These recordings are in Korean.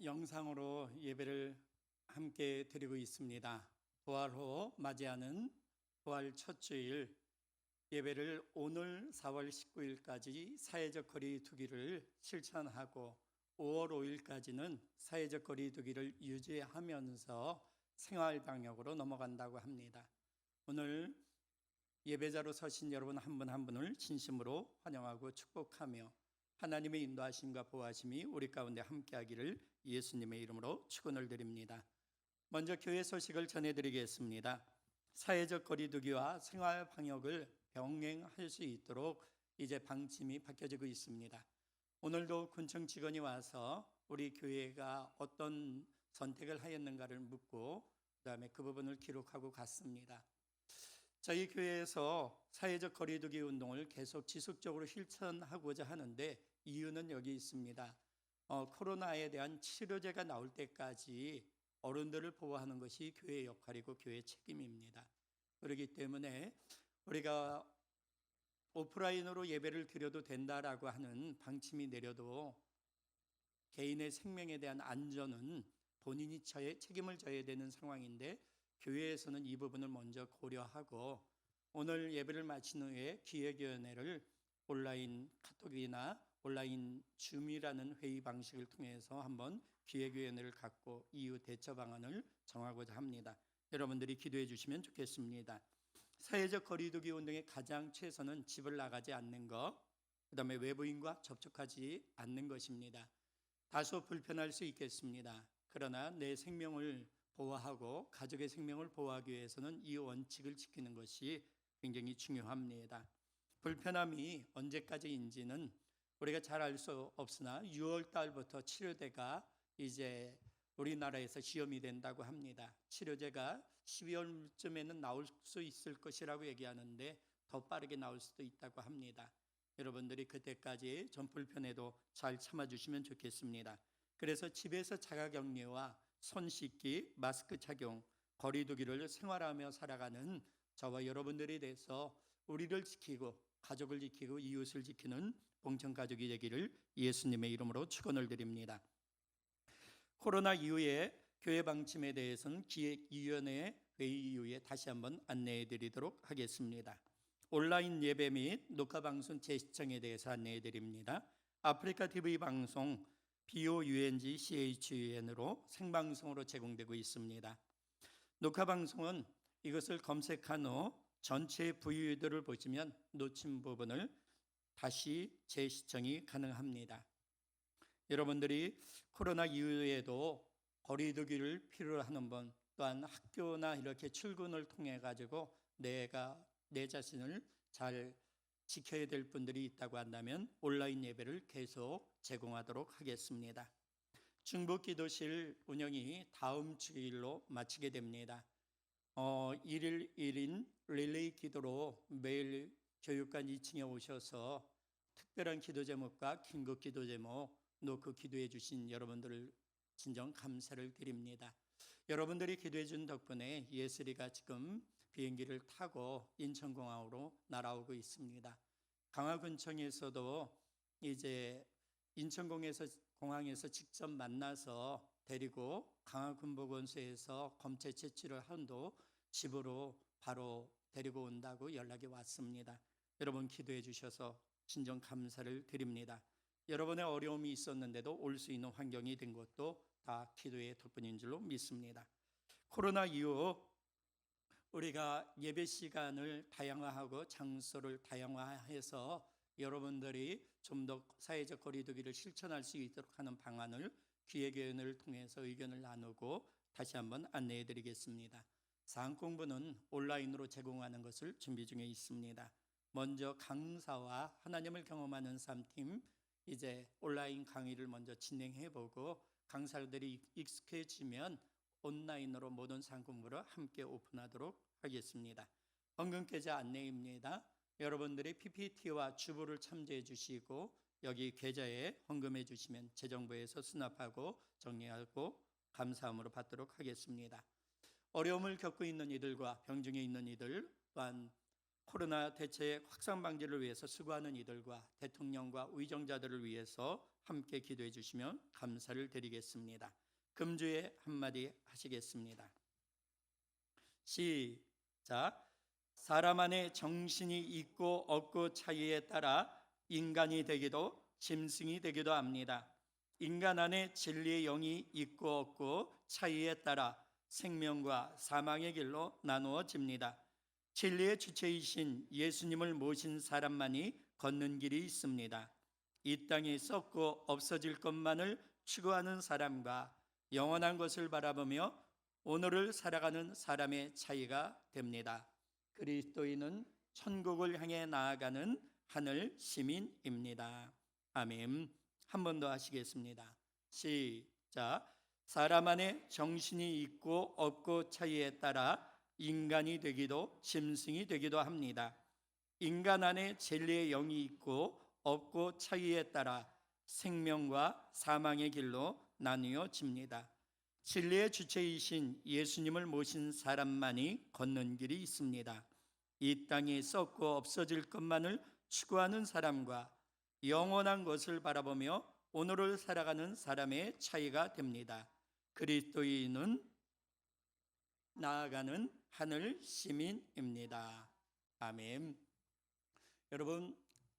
영상으로 예배를 함께 드리고 있습니다. 부활호 맞이하는 부활 첫 주일 예배를 오늘 4월 19일까지 사회적 거리 두기를 실천하고 5월 5일까지는 사회적 거리 두기를 유지하면서 생활 방역으로 넘어간다고 합니다. 오늘 예배자로 서신 여러분 한 분 한 분을 진심으로 환영하고 축복하며 하나님의 인도하심과 보호하심이 우리 가운데 함께하기를 예수님의 이름으로 축원을 드립니다. 먼저 교회 소식을 전해드리겠습니다. 사회적 거리두기와 생활 방역을 병행할 수 있도록 이제 방침이 바뀌어지고 있습니다. 오늘도 군청 직원이 와서 우리 교회가 어떤 선택을 하였는가를 묻고 그다음에 그 부분을 기록하고 갔습니다. 저희 교회에서 사회적 거리두기 운동을 계속 지속적으로 실천하고자 하는데 이유는 여기 있습니다. 코로나에 대한 치료제가 나올 때까지 어른들을 보호하는 것이 교회의 역할이고 교회의 책임입니다. 그렇기 때문에 우리가 오프라인으로 예배를 드려도 된다라고 하는 방침이 내려도 개인의 생명에 대한 안전은 본인이 책임을 져야 되는 상황인데 교회에서는 이 부분을 먼저 고려하고 오늘 예배를 마친 후에 기획위원회를 온라인 카톡이나 온라인 줌이라는 회의 방식을 통해서 한번 기획위원회를 갖고 이후 대처 방안을 정하고자 합니다. 여러분들이 기도해 주시면 좋겠습니다. 사회적 거리두기 운동의 가장 최선은 집을 나가지 않는 것, 그다음에 외부인과 접촉하지 않는 것입니다. 다소 불편할 수 있겠습니다. 그러나 내 생명을 보호하고 가족의 생명을 보호하기 위해서는 이 원칙을 지키는 것이 굉장히 중요합니다. 불편함이 언제까지인지는 우리가 잘 알 수 없으나 6월 달부터 치료제가 이제 우리나라에서 시험이 된다고 합니다. 치료제가 12월쯤에는 나올 수 있을 것이라고 얘기하는데 더 빠르게 나올 수도 있다고 합니다. 여러분들이 그때까지 좀 불편해도 잘 참아주시면 좋겠습니다. 그래서 집에서 자가격리와 손 씻기, 마스크 착용, 거리 두기를 생활하며 살아가는 저와 여러분들에 대해서 우리를 지키고 가족을 지키고 이웃을 지키는 공천가족이 되기를 예수님의 이름으로 축원을 드립니다. 코로나 이후에 교회 방침에 대해서는 기획위원회 회의 이후에 다시 한번 안내해 드리도록 하겠습니다. 온라인 예배 및 녹화방송 재시청에 대해서 안내해 드립니다. 아프리카 TV 방송 BOUNG CHUN으로 생방송으로 제공되고 있습니다. 녹화방송은 이것을 검색한 후 전체 부위들을 보시면 놓친 부분을 다시 재시청이 가능합니다. 여러분들이 코로나 이후에도 거리두기를 필요로 하는 분, 또한 학교나 이렇게 출근을 통해 가지고 내 자신을 잘 지켜야 될 분들이 있다고 한다면 온라인 예배를 계속 제공하도록 하겠습니다. 중보기도실 운영이 다음 주일로 마치게 됩니다. 1일 1인 릴레이 기도로 매일 교육관 2층에 오셔서 특별한 기도 제목과 긴급 기도 제목 놓고 기도해 주신 여러분들을 진정 감사를 드립니다. 여러분들이 기도해 준 덕분에 예슬이가 지금 비행기를 타고 인천공항으로 날아오고 있습니다. 강화군청에서도 이제 인천공항에서 직접 만나서 데리고 강화군보건소에서 검체 채취를 한 후 집으로 바로 데리고 온다고 연락이 왔습니다. 여러분 기도해 주셔서 진정 감사를 드립니다. 여러분의 어려움이 있었는데도 올 수 있는 환경이 된 것도 다 기도의 덕분인 줄로 믿습니다. 코로나 이후 우리가 예배 시간을 다양화하고 장소를 다양화해서 여러분들이 좀 더 사회적 거리두기를 실천할 수 있도록 하는 방안을 기획위원회를 통해서 의견을 나누고 다시 한번 안내해 드리겠습니다. 사항공부는 온라인으로 제공하는 것을 준비 중에 있습니다. 먼저 강사와 하나님을 경험하는 3팀 이제 온라인 강의를 먼저 진행해 보고 강사들이 익숙해지면 온라인으로 모든 사항공부를 함께 오픈하도록 하겠습니다. 헌금계좌 안내입니다. 여러분들이 PPT와 주보를 참조해 주시고 여기 계좌에 헌금해 주시면 재정부에서 수납하고 정리하고 감사함으로 받도록 하겠습니다. 어려움을 겪고 있는 이들과 병중에 있는 이들 또한 코로나 대책 확산 방지를 위해서 수고하는 이들과 대통령과 의정자들을 위해서 함께 기도해 주시면 감사를 드리겠습니다. 금주에 한마디 하시겠습니다. 시작. 사람 안에 정신이 있고 없고 차이에 따라 인간이 되기도 짐승이 되기도 합니다. 인간 안에 진리의 영이 있고 없고 차이에 따라 생명과 사망의 길로 나누어집니다. 진리의 주체이신 예수님을 모신 사람만이 걷는 길이 있습니다. 이 땅에 썩고 없어질 것만을 추구하는 사람과 영원한 것을 바라보며 오늘을 살아가는 사람의 차이가 됩니다. 그리스도인은 천국을 향해 나아가는 하늘 시민입니다. 아멘. 한 번 더 하시겠습니다. 시작. 사람 안에 정신이 있고 없고 차이에 따라 인간이 되기도 짐승이 되기도 합니다. 인간 안에 진리의 영이 있고 없고 차이에 따라 생명과 사망의 길로 나뉘어집니다. 진리의 주체이신 예수님을 모신 사람만이 걷는 길이 있습니다. 이 땅에 썩고 없어질 것만을 추구하는 사람과 영원한 것을 바라보며 오늘을 살아가는 사람의 차이가 됩니다. 그리스도인은 나아가는 하늘 시민입니다. 아멘. 여러분,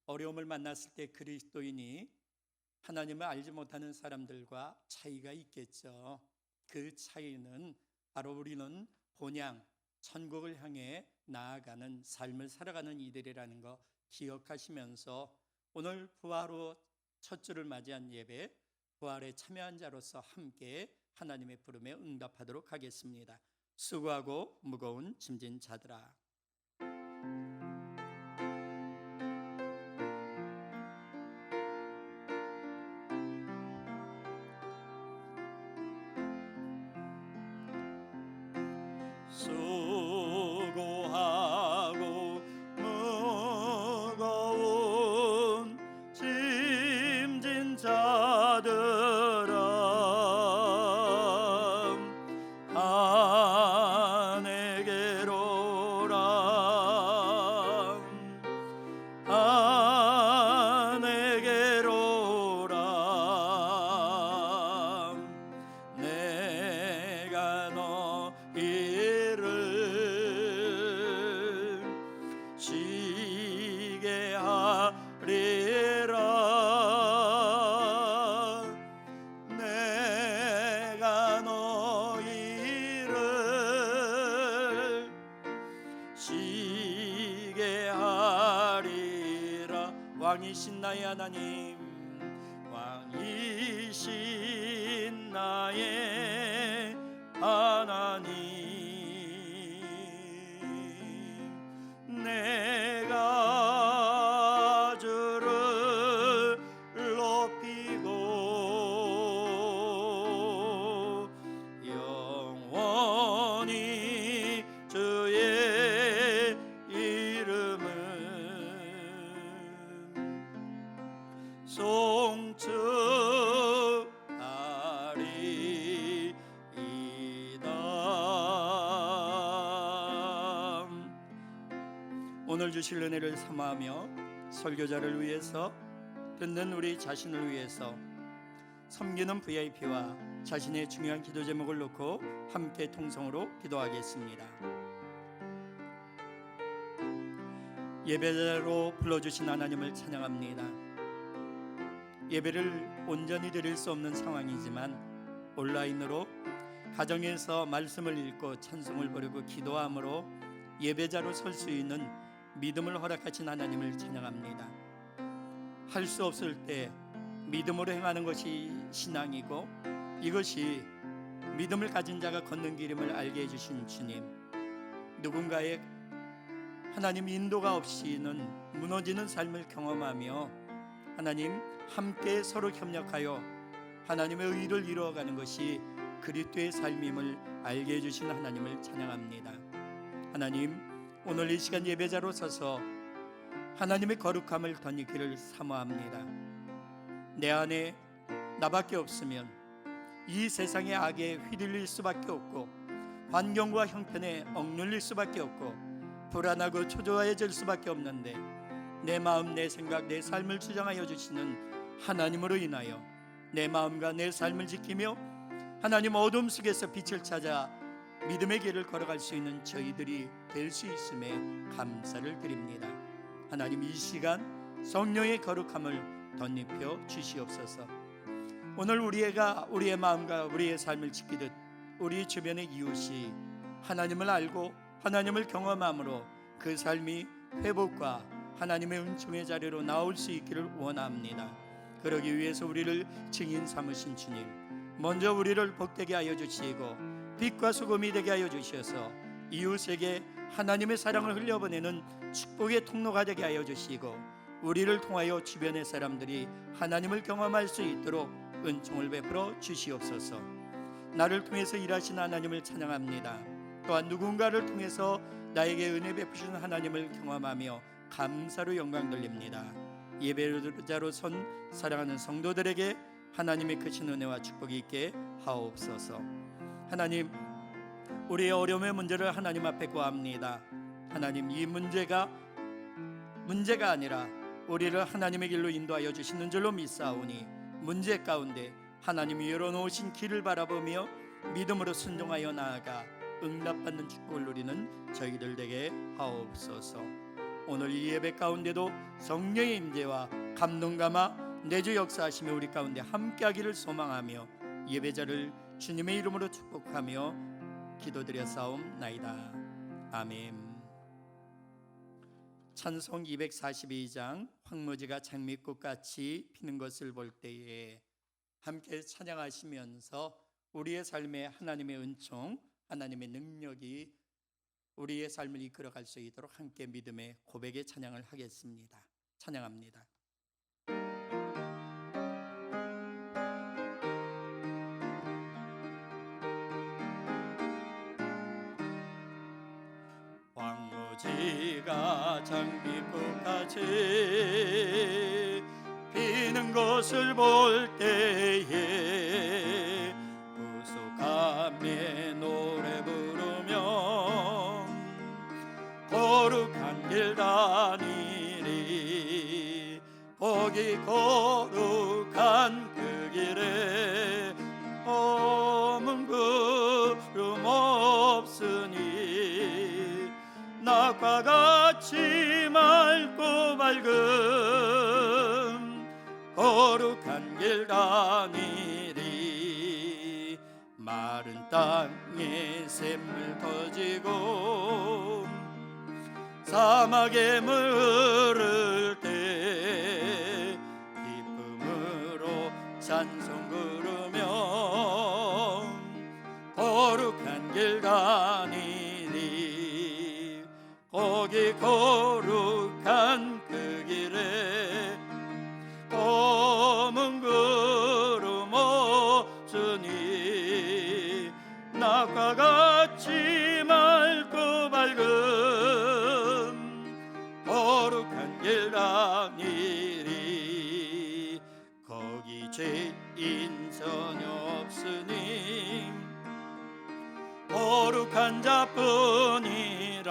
어려움을 만났을 때 그리스도인이 하나님을 알지 못하는 사람들과 차이가 있겠죠. 그 차이는 바로 우리는 본향 천국을 향해 나아가는 삶을 살아가는 이들이라는 거 기억하시면서 오늘 부활 첫 주를 맞이한 예배, 부활에 참여한 자로서 함께 하나님의 부름에 응답하도록 하겠습니다. 수고하고 무거운 짐진 자들아. 수고하고 무거운 짐진 자들아, 내게로 오라, 내게로 오라. 내가 너희를 쉬게 하리라. 내가 너희를 쉬게 하리라. 왕이신 나의 하나님, 왕이신 나의 하나님, 내가 주를 높이고 영원히 주의 이름을 송축하리이다. 오늘 주실 은혜를 사모하며 설교자를 위해서, 듣는 우리 자신을 위해서, 섬기는 VIP와 자신의 중요한 기도 제목을 놓고 함께 통성으로 기도하겠습니다. 예배자로 불러주신 하나님을 찬양합니다. 예배를 온전히 드릴 수 없는 상황이지만 온라인으로 가정에서 말씀을 읽고 찬송을 부르고 기도함으로 예배자로 설 수 있는 믿음을 허락하신 하나님을 찬양합니다. 할 수 없을 때 믿음으로 행하는 것이 신앙이고, 이것이 믿음을 가진 자가 걷는 길임을 알게 해주신 주님, 누군가의 하나님 인도가 없이는 무너지는 삶을 경험하며 하나님 함께 서로 협력하여 하나님의 의를 이루어가는 것이 그리스도의 삶임을 알게 해주신 하나님을 찬양합니다. 하나님, 오늘 이 시간 예배자로 서서 하나님의 거룩함을 덧입기를 사모합니다. 내 안에 나밖에 없으면 이 세상의 악에 휘둘릴 수밖에 없고, 환경과 형편에 억눌릴 수밖에 없고, 불안하고 초조해질 수밖에 없는데 내 마음, 내 생각, 내 삶을 주장하여 주시는 하나님으로 인하여 내 마음과 내 삶을 지키며 하나님 어둠 속에서 빛을 찾아 믿음의 길을 걸어갈 수 있는 저희들이 될 수 있음에 감사를 드립니다. 하나님, 이 시간 성령의 거룩함을 덧입혀 주시옵소서. 오늘 우리의 마음과 우리의 삶을 지키듯 우리 주변의 이웃이 하나님을 알고 하나님을 경험함으로 그 삶이 회복과 하나님의 은총의 자리로 나올 수 있기를 원합니다. 그러기 위해서 우리를 증인 삼으신 주님, 먼저 우리를 복되게 하여 주시고 빛과 소금이 되게 하여 주셔서 이웃에게 하나님의 사랑을 흘려보내는 축복의 통로가 되게 하여 주시고 우리를 통하여 주변의 사람들이 하나님을 경험할 수 있도록 은총을 베풀어 주시옵소서. 나를 통해서 일하신 하나님을 찬양합니다. 또한 누군가를 통해서 나에게 은혜 베푸시는 하나님을 경험하며 감사로 영광 돌립니다. 예배자로 선 사랑하는 성도들에게 하나님의 크신 은혜와 축복이 있게 하옵소서. 하나님, 우리의 어려움의 문제를 하나님 앞에 구합니다. 하나님, 이 문제가 아니라 우리를 하나님의 길로 인도하여 주시는 줄로 믿사오니 문제 가운데 하나님이 열어놓으신 길을 바라보며 믿음으로 순종하여 나아가 응답받는 축복을 누리는 저희들 되게 하옵소서. 오늘 이 예배 가운데도 성령의 임재와 감동 감화 내주 역사하시며 우리 가운데 함께하기를 소망하며 예배자를 주님의 이름으로 축복하며 기도드려 싸움나이다. 아멘. 찬송 242장 황무지가 장미꽃같이 피는 것을 볼 때에 함께 찬양하시면서 우리의 삶에 하나님의 은총, 하나님의 능력이 우리의 삶을 이끌어갈 수 있도록 함께 믿음의 고백의 찬양을 하겠습니다. 찬양합니다. 황무지가 장미꽃같이 피는 것을 볼 때에 구속함에 노래 부르며 거룩한 길 다니리. 거기 거룩한 그 길에 검은 구름 없으니 낮과 같이 맑고 밝은 거룩한 길 다니리. 마른 땅에 샘물 터지고 사막에 물 흐를 때 기쁨으로 찬송 부르며 거룩한 길 다니리. 거기 거룩한 그 길에 검은 구름 없으니 낮과 같이 맑고 밝은 거룩한 길 다니리. 거기 죄인 전혀 없으니 거룩한 자뿐이라.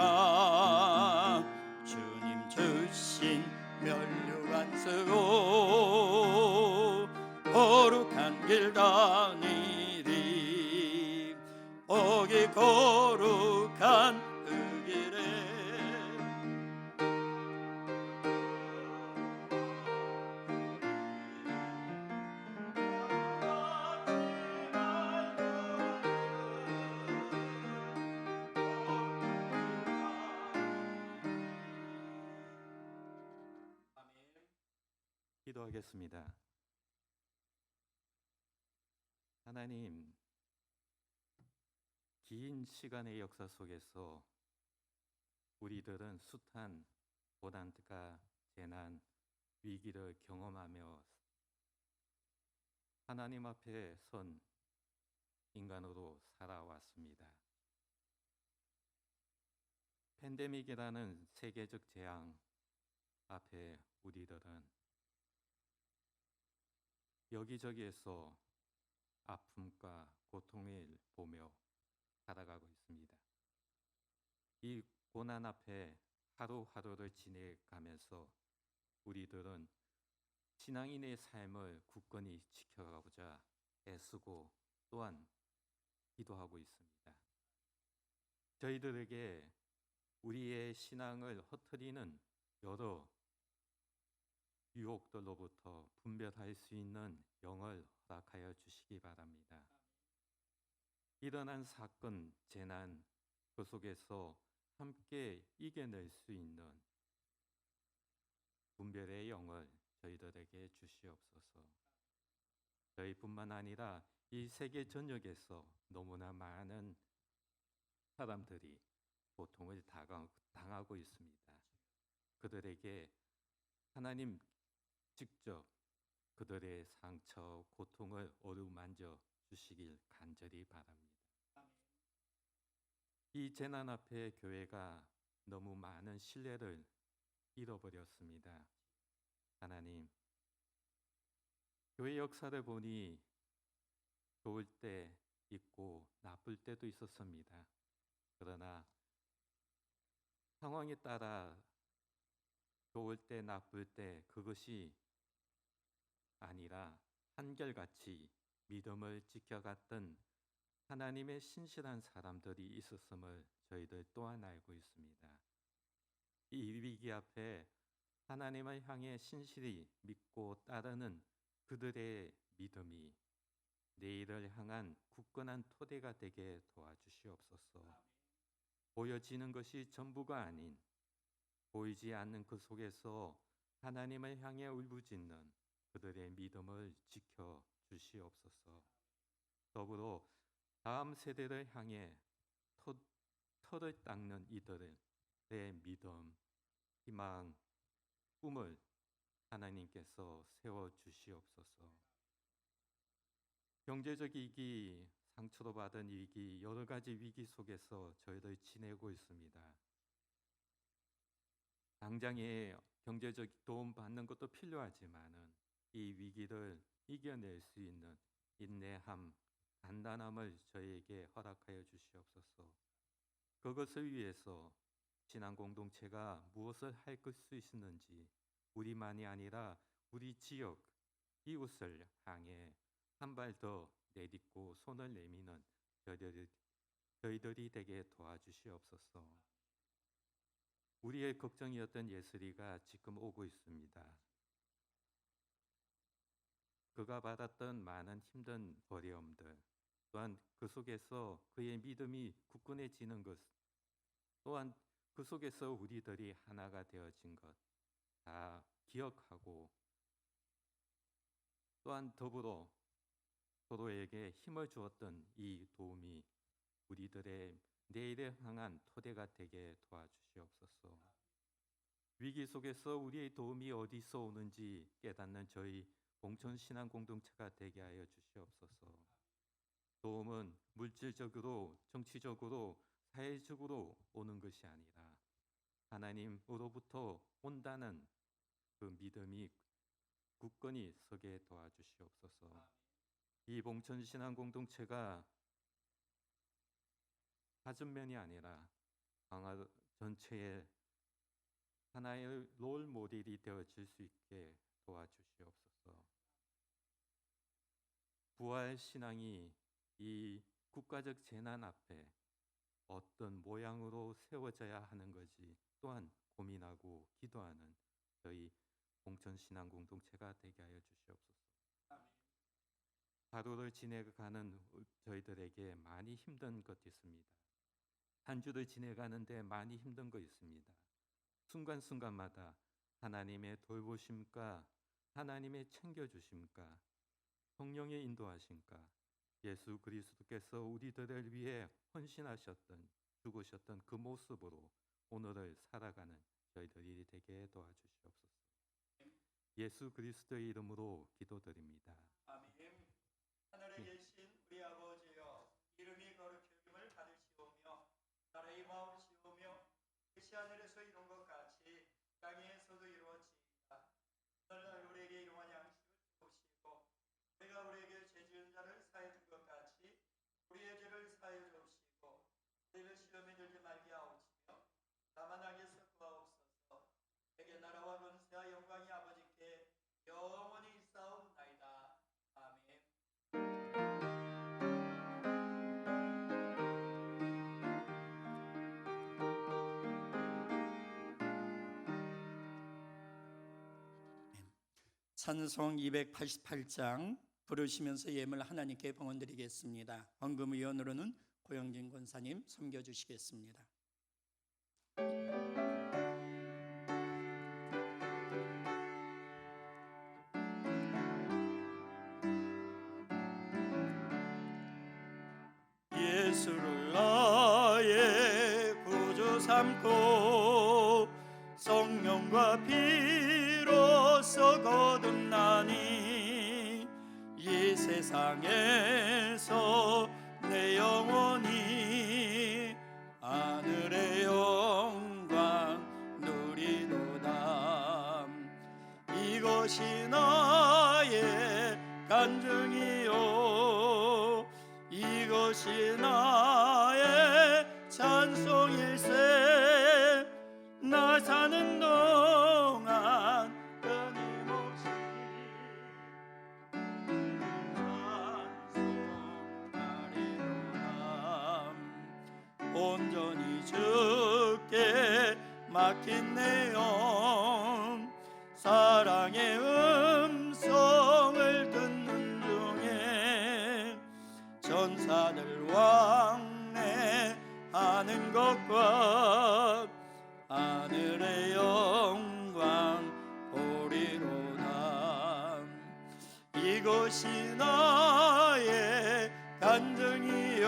주님 주신 면류관 쓰고 거룩한 길 다니리. 거기 거룩한 그 길에 기도하겠습니다. 하나님, 긴 시간의 역사 속에서 우리들은 숱한 고난과 재난, 위기를 경험하며 하나님 앞에 선 인간으로 살아왔습니다. 팬데믹이라는 세계적 재앙 앞에 우리들은 여기저기에서 아픔과 고통을 보며 살아가고 있습니다. 이 고난 앞에 하루하루를 지내가면서 우리들은 신앙인의 삶을 굳건히 지켜가고자 애쓰고 또한 기도하고 있습니다. 저희들에게 우리의 신앙을 흩트리는 여러 유혹들로부터 분별할 수 있는 영을 허락하여 주시기 바랍니다. 일어난 사건, 재난 그 속에서 함께 이겨낼 수 있는 분별의 영을 저희들에게 주시옵소서. 저희뿐만 아니라 이 세계 전역에서 너무나 많은 사람들이 고통을 당하고 있습니다. 그들에게 하나님 직접 그들의 상처, 고통을 어루만져 주시길 간절히 바랍니다. 이 재난 앞에 교회가 너무 많은 신뢰를 잃어버렸습니다. 하나님, 교회 역사를 보니 좋을 때 있고 나쁠 때도 있었습니다. 그러나 상황에 따라 좋을 때 나쁠 때 그것이 아니라 한결같이 믿음을 지켜갔던 하나님의 신실한 사람들이 있었음을 저희들 또한 알고 있습니다. 이 위기 앞에 하나님을 향해 신실히 믿고 따르는 그들의 믿음이 내일을 향한 굳건한 토대가 되게 도와주시옵소서. 보여지는 것이 전부가 아닌 보이지 않는 그 속에서 하나님을 향해 울부짖는 그들의 믿음을 지켜 주시옵소서. 더불어 다음 세대를 향해 터를 닦는 이들의 믿음, 희망, 꿈을 하나님께서 세워 주시옵소서. 경제적 위기, 상처로 받은 위기, 여러 가지 위기 속에서 저희들 지내고 있습니다. 당장에 경제적 도움 받는 것도 필요하지만은 이 위기를 이겨낼 수 있는 인내함, 단단함을 저희에게 허락하여 주시옵소서. 그것을 위해서 신앙 공동체가 무엇을 할 수 있는지 우리만이 아니라 우리 지역, 이웃을 향해 한 발 더 내딛고 손을 내미는 저희들이 되게 도와주시옵소서. 우리의 걱정이었던 예슬이가 지금 오고 있습니다. 그가 받았던 많은 힘든 어려움들, 또한 그 속에서 그의 믿음이 굳건해지는 것, 또한 그 속에서 우리들이 하나가 되어진 것 다 기억하고 또한 더불어 서로에게 힘을 주었던 이 도움이 우리들의 내일에 향한 토대가 되게 도와주시옵소서. 위기 속에서 우리의 도움이 어디서 오는지 깨닫는 저희 봉천신앙 공동체가 되게 하여 주시옵소서. 도움은 물질적으로, 정치적으로, 사회적으로 오는 것이 아니라 하나님으로부터 온다는 그 믿음이 굳건히 서게 도와주시옵소서. 이 봉천신앙 공동체가 낮은 면이 아니라 강화 전체의 하나의 롤 모델이 되어질 수 있게 도와주시옵소서. 부활 신앙이 이 국가적 재난 앞에 어떤 모양으로 세워져야 하는 것이 또한 고민하고 기도하는 저희 봉천신앙 공동체가 되게 하여 주시옵소서. 하루를 지내가는 저희들에게 많이 힘든 것 있습니다. 한 주를 지내가는데 많이 힘든 거 있습니다. 순간순간마다 하나님의 돌보심과 하나님의 챙겨주심과 성령의 인도하심과 예수 그리스도께서 우리들을 위해 헌신하셨던 죽으셨던 그 모습으로 오늘을 살아가는 저희들이 되게 도와주시옵소서. 예수 그리스도의 이름으로 기도드립니다. 아멘. 하늘에 계신 우리 아버지여, 이름이 거룩함을 받으시오며 나라의 마음시오며 뜻이 하늘에서 이룬 것 같이 땅에서도 이루어지이다. 오늘날 우리에게 일용할 양식을 주옵시고 우리가 우리에게 죄 지은 자를 사해 준 것 같이 우리의 죄를 사해 주옵시고 우리를 시험에 들지 말게 하옵시며 다만 악에서 구하옵소서. 내게 나라와 권세와 영광이 아버지께 영원히 찬송 288장 부르시면서 예물 하나님께 봉헌드리겠습니다. 헌금위원으로는 고영진 권사님 섬겨주시겠습니다. 예수를 나의 구주 삼고 성령과 피로써 거듭나니 이 세상에서 내 영혼이 하늘의 영광 누리도다. 이것이 나의 간증이요 이것이 나의 찬송일세. 나 사는 동안 끊임없이 찬송하리로다. 온전히 주께 맡긴 내 영 사랑의 음성을 듣는 중에 전사들 왕래하는 것과 하늘의 영광 보리로다. 이것이 나의 간증이요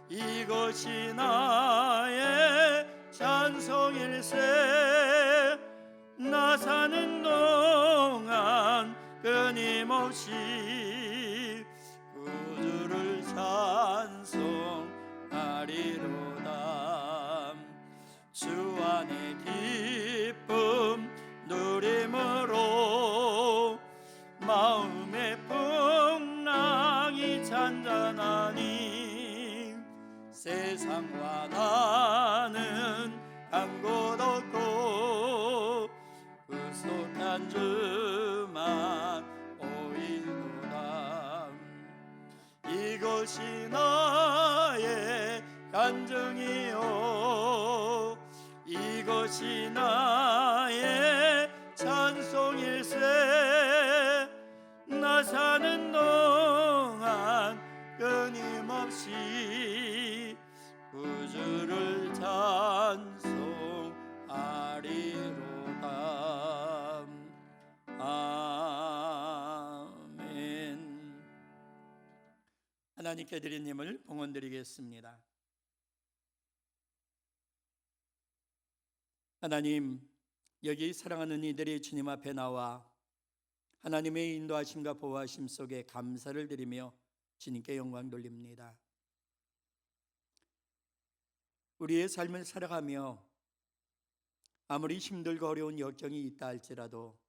이것이 나의 찬송일세. 나 사는 동안 끊임없이 구주를 찬송하리로다. 주 안의 기쁨 누림으로 마음의 풍랑이 잔잔하니 세상과 나는 간 곳 없고 구속한 주만 오이도다. 이것이 나의 간증이요 이것이 나의 찬송일세. 나 사는 동안 끊임없이 구주를 찬송하리로다. 아멘. 하나님께 드린 예물 봉헌드리겠습니다. 하나님, 여기 사랑하는 이들이 주님 앞에 나와 하나님의 인도하심과 보호하심 속에 감사를 드리며 주님께 영광 돌립니다. 우리의 삶을 살아가며 아무리 힘들고 어려운 역경이 있다 할지라도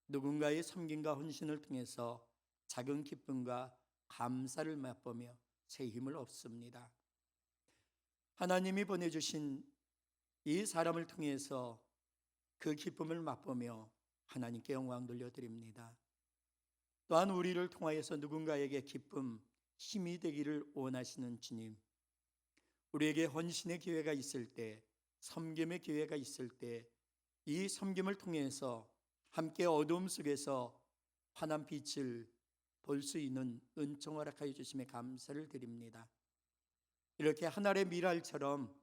누군가의 섬김과 헌신을 통해서 작은 기쁨과 감사를 맛보며 새 힘을 얻습니다. 하나님이 보내주신 이 사람을 통해서 그 기쁨을 맛보며 하나님께 영광 돌려드립니다. 또한 우리를 통하여서 누군가에게 기쁨, 힘이 되기를 원하시는 주님, 우리에게 헌신의 기회가 있을 때, 섬김의 기회가 있을 때 이 섬김을 통해서 함께 어두움 속에서 환한 빛을 볼 수 있는 은총 허락하여 주심에 감사를 드립니다. 이렇게 하늘의 미랄처럼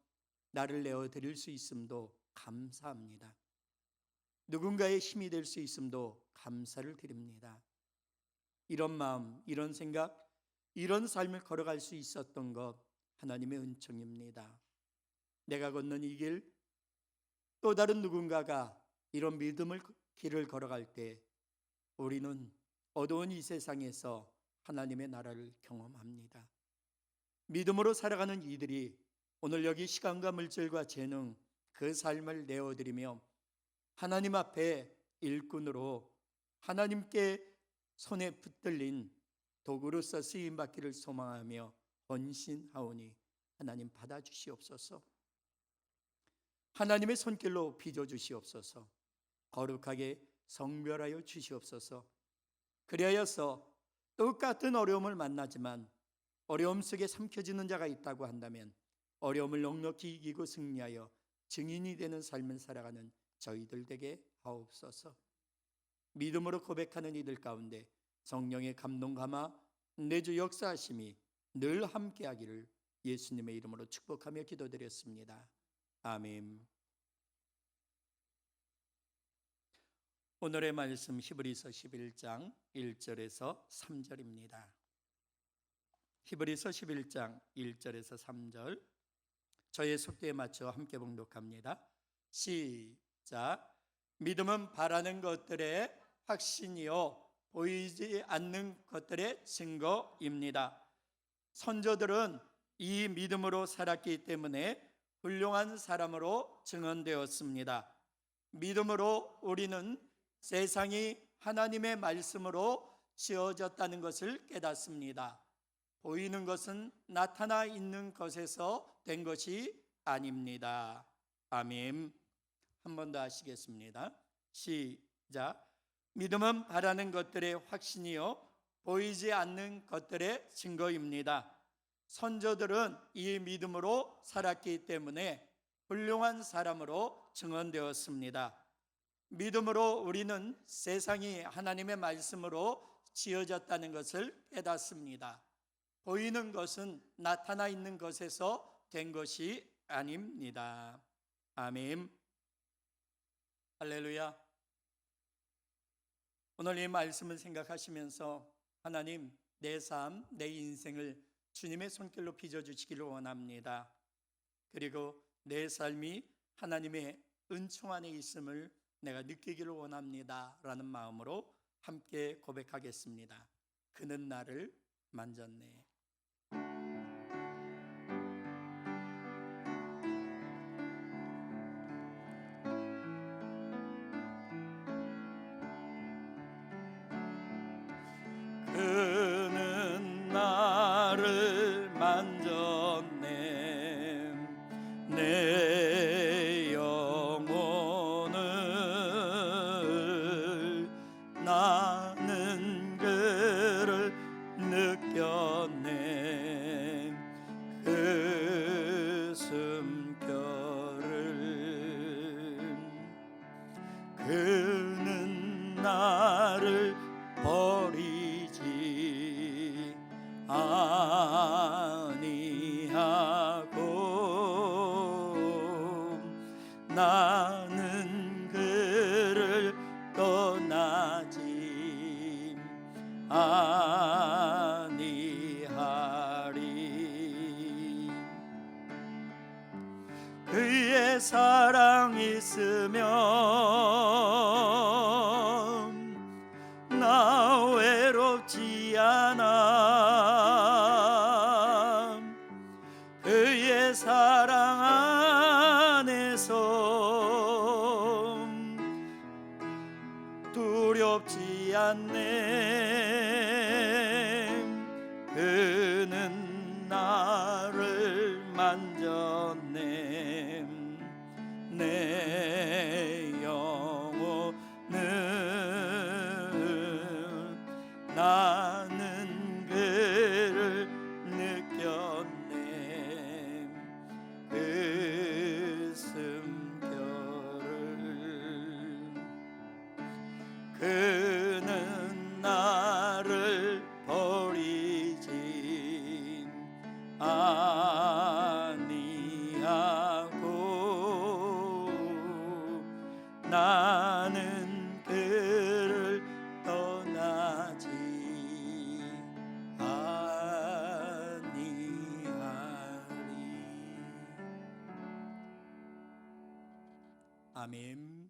나를 내어드릴 수 있음도 감사합니다. 누군가의 힘이 될 수 있음도 감사를 드립니다. 이런 마음, 이런 생각, 이런 삶을 걸어갈 수 있었던 것 하나님의 은총입니다. 내가 걷는 이 길, 또 다른 누군가가 이런 믿음의 길을 걸어갈 때 우리는 어두운 이 세상에서 하나님의 나라를 경험합니다. 믿음으로 살아가는 이들이 오늘 여기 시간과 물질과 재능, 그 삶을 내어드리며 하나님 앞에 일꾼으로 하나님께 손에 붙들린 도구로서 쓰임받기를 소망하며 헌신하오니 하나님 받아주시옵소서. 하나님의 손길로 빚어주시옵소서. 거룩하게 성별하여 주시옵소서. 그리하여서 똑같은 어려움을 만나지만 어려움 속에 삼켜지는 자가 있다고 한다면 어려움을 넉넉히 이기고 승리하여 증인이 되는 삶을 살아가는 저희들 되게 하옵소서. 믿음으로 고백하는 이들 가운데 성령의 감동 감화 내주 역사하심이 늘 함께하기를 예수님의 이름으로 축복하며 기도드렸습니다. 아멘. 오늘의 말씀 히브리서 11장 1절에서 3절입니다. 히브리서 11장 1절에서 3절 저의 속도에 맞춰 함께 봉독합니다. 시작. 믿음은 바라는 것들의 확신이요 보이지 않는 것들의 증거입니다. 선조들은 이 믿음으로 살았기 때문에 훌륭한 사람으로 증언되었습니다. 믿음으로 우리는 세상이 하나님의 말씀으로 지어졌다는 것을 깨닫습니다. 보이는 것은 나타나 있는 것에서 된 것이 아닙니다. 아멘. 한 번 더 하시겠습니다. 시작. 믿음은 바라는 것들의 확신이요 보이지 않는 것들의 증거입니다. 선조들은 이 믿음으로 살았기 때문에 훌륭한 사람으로 증언되었습니다. 믿음으로 우리는 세상이 하나님의 말씀으로 지어졌다는 것을 깨닫습니다. 보이는 것은 나타나 있는 것에서 된 것이 아닙니다. 아멘. 할렐루야. 오늘 이 말씀을 생각하시면서 하나님, 내 삶, 내 인생을 주님의 손길로 빚어주시기를 원합니다. 그리고 내 삶이 하나님의 은총 안에 있음을 내가 느끼기를 원합니다 라는 마음으로 함께 고백하겠습니다. 그는 나를 만졌네. 그는 나를 만졌네. 내 영혼을 나는 그를 느꼈네. 그 숨결을 그는 나를 버리지 아니하고 나는 그를 떠나지 아니하리. 그의 사랑 있으면 나 외롭지 않아. 그의 사랑 안에서 두렵지 않네. 그는 나를 만졌네. 내 영혼은 나는 그를 느꼈네. 그 숨결을 그는 나를 버리지 아니하고 나는 그를 떠나지 아니하리. 아멘.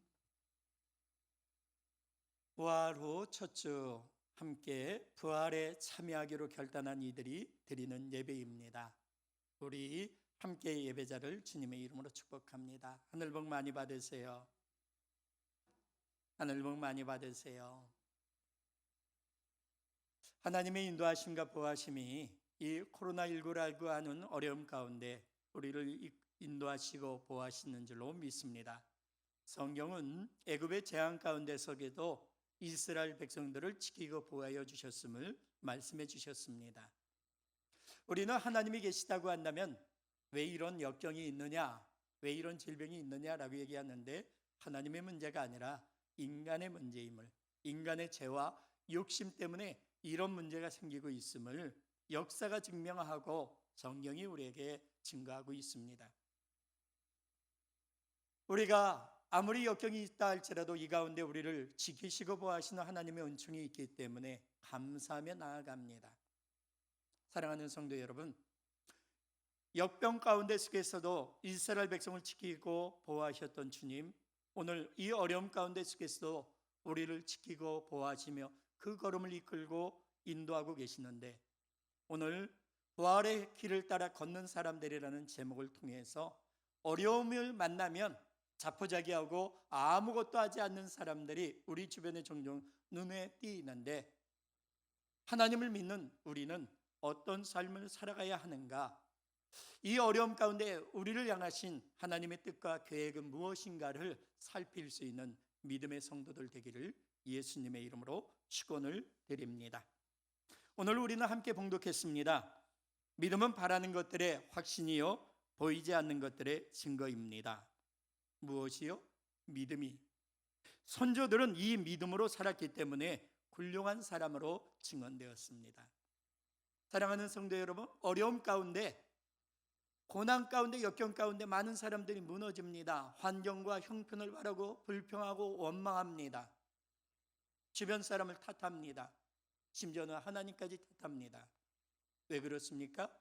부활 후 첫 주 함께 부활에 참여하기로 결단한 이들이 드리는 예배입니다. 우리 함께 예배자를 주님의 이름으로 축복합니다. 하늘 복 많이 받으세요. 하늘 복 많이 받으세요. 하나님의 인도하심과 보호하심이 이 코로나19라고 하는 어려움 가운데 우리를 인도하시고 보호하시는 줄로 믿습니다. 성경은 애굽의 재앙 가운데 서게도 이스라엘 백성들을 지키고 보호하여 주셨음을 말씀해 주셨습니다. 우리는 하나님이 계시다고 한다면 왜 이런 역경이 있느냐, 왜 이런 질병이 있느냐라고 얘기하는데 하나님의 문제가 아니라 인간의 문제임을, 인간의 죄와 욕심 때문에 이런 문제가 생기고 있음을 역사가 증명하고 성경이 우리에게 증거하고 있습니다. 우리가 아무리 역경이 있다 할지라도 이 가운데 우리를 지키시고 보호하시는 하나님의 은총이 있기 때문에 감사하며 나아갑니다. 사랑하는 성도 여러분, 역병 가운데 속에서도 이스라엘 백성을 지키고 보호하셨던 주님, 오늘 이 어려움 가운데 속에서도 우리를 지키고 보호하시며 그 걸음을 이끌고 인도하고 계시는데, 오늘 부활의 길을 따라 걷는 사람들이라는 제목을 통해서 어려움을 만나면 자포자기하고 아무것도 하지 않는 사람들이 우리 주변에 종종 눈에 띄는데, 하나님을 믿는 우리는 어떤 삶을 살아가야 하는가? 이 어려움 가운데 우리를 향하신 하나님의 뜻과 계획은 무엇인가를 살필 수 있는 믿음의 성도들 되기를 예수님의 이름으로 축원을 드립니다. 오늘 우리는 함께 봉독했습니다. 믿음은 바라는 것들의 확신이요 보이지 않는 것들의 증거입니다. 무엇이요? 믿음이. 선조들은 이 믿음으로 살았기 때문에 훌륭한 사람으로 증언되었습니다. 사랑하는 성도 여러분, 어려움 가운데, 고난 가운데, 역경 가운데 많은 사람들이 무너집니다. 환경과 형편을 바라고 불평하고 원망합니다. 주변 사람을 탓합니다. 심지어는 하나님까지 탓합니다. 왜 그렇습니까?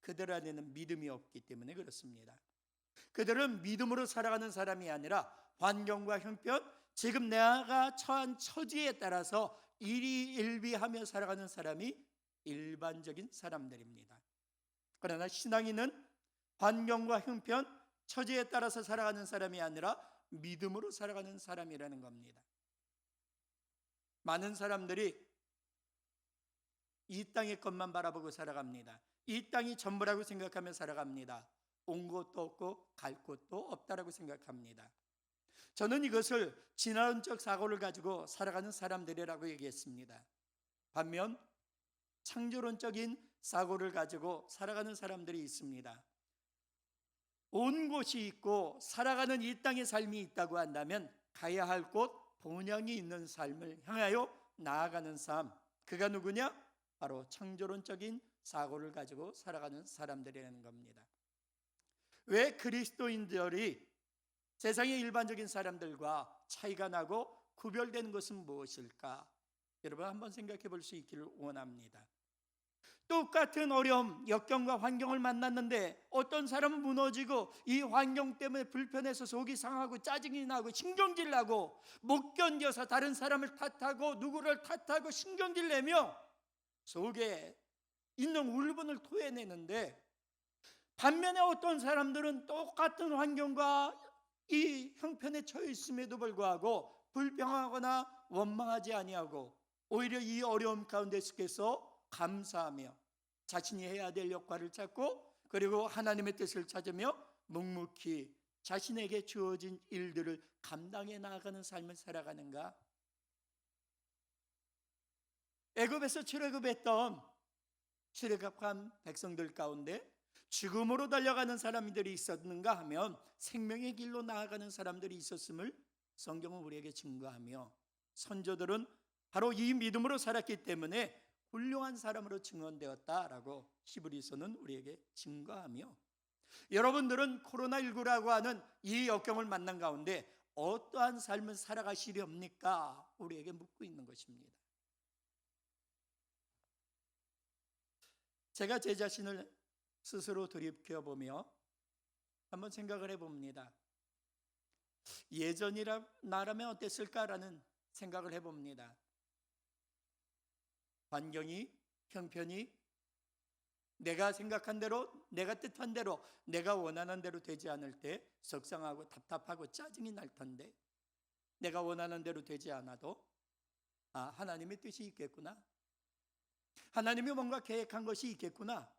그들 안에는 믿음이 없기 때문에 그렇습니다. 그들은 믿음으로 살아가는 사람이 아니라 환경과 형편, 지금 내가 처한 처지에 따라서 일희일비하며 살아가는 사람이 일반적인 사람들입니다. 그러나 신앙인은 환경과 형편, 처지에 따라서 살아가는 사람이 아니라 믿음으로 살아가는 사람이라는 겁니다. 많은 사람들이 이 땅의 것만 바라보고 살아갑니다. 이 땅이 전부라고 생각하며 살아갑니다. 온 곳도 없고 갈 곳도 없다라고 생각합니다. 저는 이것을 진화론적 사고를 가지고 살아가는 사람들이라고 얘기했습니다. 반면 창조론적인 사고를 가지고 살아가는 사람들이 있습니다. 온 곳이 있고 살아가는 이 땅의 삶이 있다고 한다면 가야 할 곳, 본향이 있는 삶을 향하여 나아가는 삶, 그가 누구냐? 바로 창조론적인 사고를 가지고 살아가는 사람들이라는 겁니다. 왜 그리스도인들이 세상의 일반적인 사람들과 차이가 나고 구별되는 것은 무엇일까? 여러분 한번 생각해 볼 수 있기를 원합니다. 똑같은 어려움, 역경과 환경을 만났는데 어떤 사람은 무너지고 이 환경 때문에 불편해서 속이 상하고 짜증이 나고 신경질 나고 못 견뎌서 다른 사람을 탓하고 누구를 탓하고 신경질 내며 속에 있는 울분을 토해내는데, 반면에 어떤 사람들은 똑같은 환경과 이 형편에 처해 있음에도 불구하고 불평하거나 원망하지 아니하고 오히려 이 어려움 가운데 속에서 감사하며 자신이 해야 될 역할을 찾고 그리고 하나님의 뜻을 찾으며 묵묵히 자신에게 주어진 일들을 감당해 나아가는 삶을 살아가는가? 애굽에서 출애굽했던 출애굽한 백성들 가운데 죽음으로 달려가는 사람들이 있었는가 하면 생명의 길로 나아가는 사람들이 있었음을 성경은 우리에게 증거하며, 선조들은 바로 이 믿음으로 살았기 때문에 훌륭한 사람으로 증언되었다라고 히브리서는 우리에게 증거하며, 여러분들은 코로나19라고 하는 이 역경을 만난 가운데 어떠한 삶을 살아가시렵니까? 우리에게 묻고 있는 것입니다. 제가 제 자신을 스스로 돌이켜보며 한번 생각을 해봅니다. 예전이라 나라면 어땠을까라는 생각을 해봅니다. 환경이, 형편이 내가 생각한 대로, 내가 뜻한 대로, 내가 원하는 대로 되지 않을 때 속상하고 답답하고 짜증이 날 텐데, 내가 원하는 대로 되지 않아도 하나님의 뜻이 있겠구나, 하나님이 뭔가 계획한 것이 있겠구나.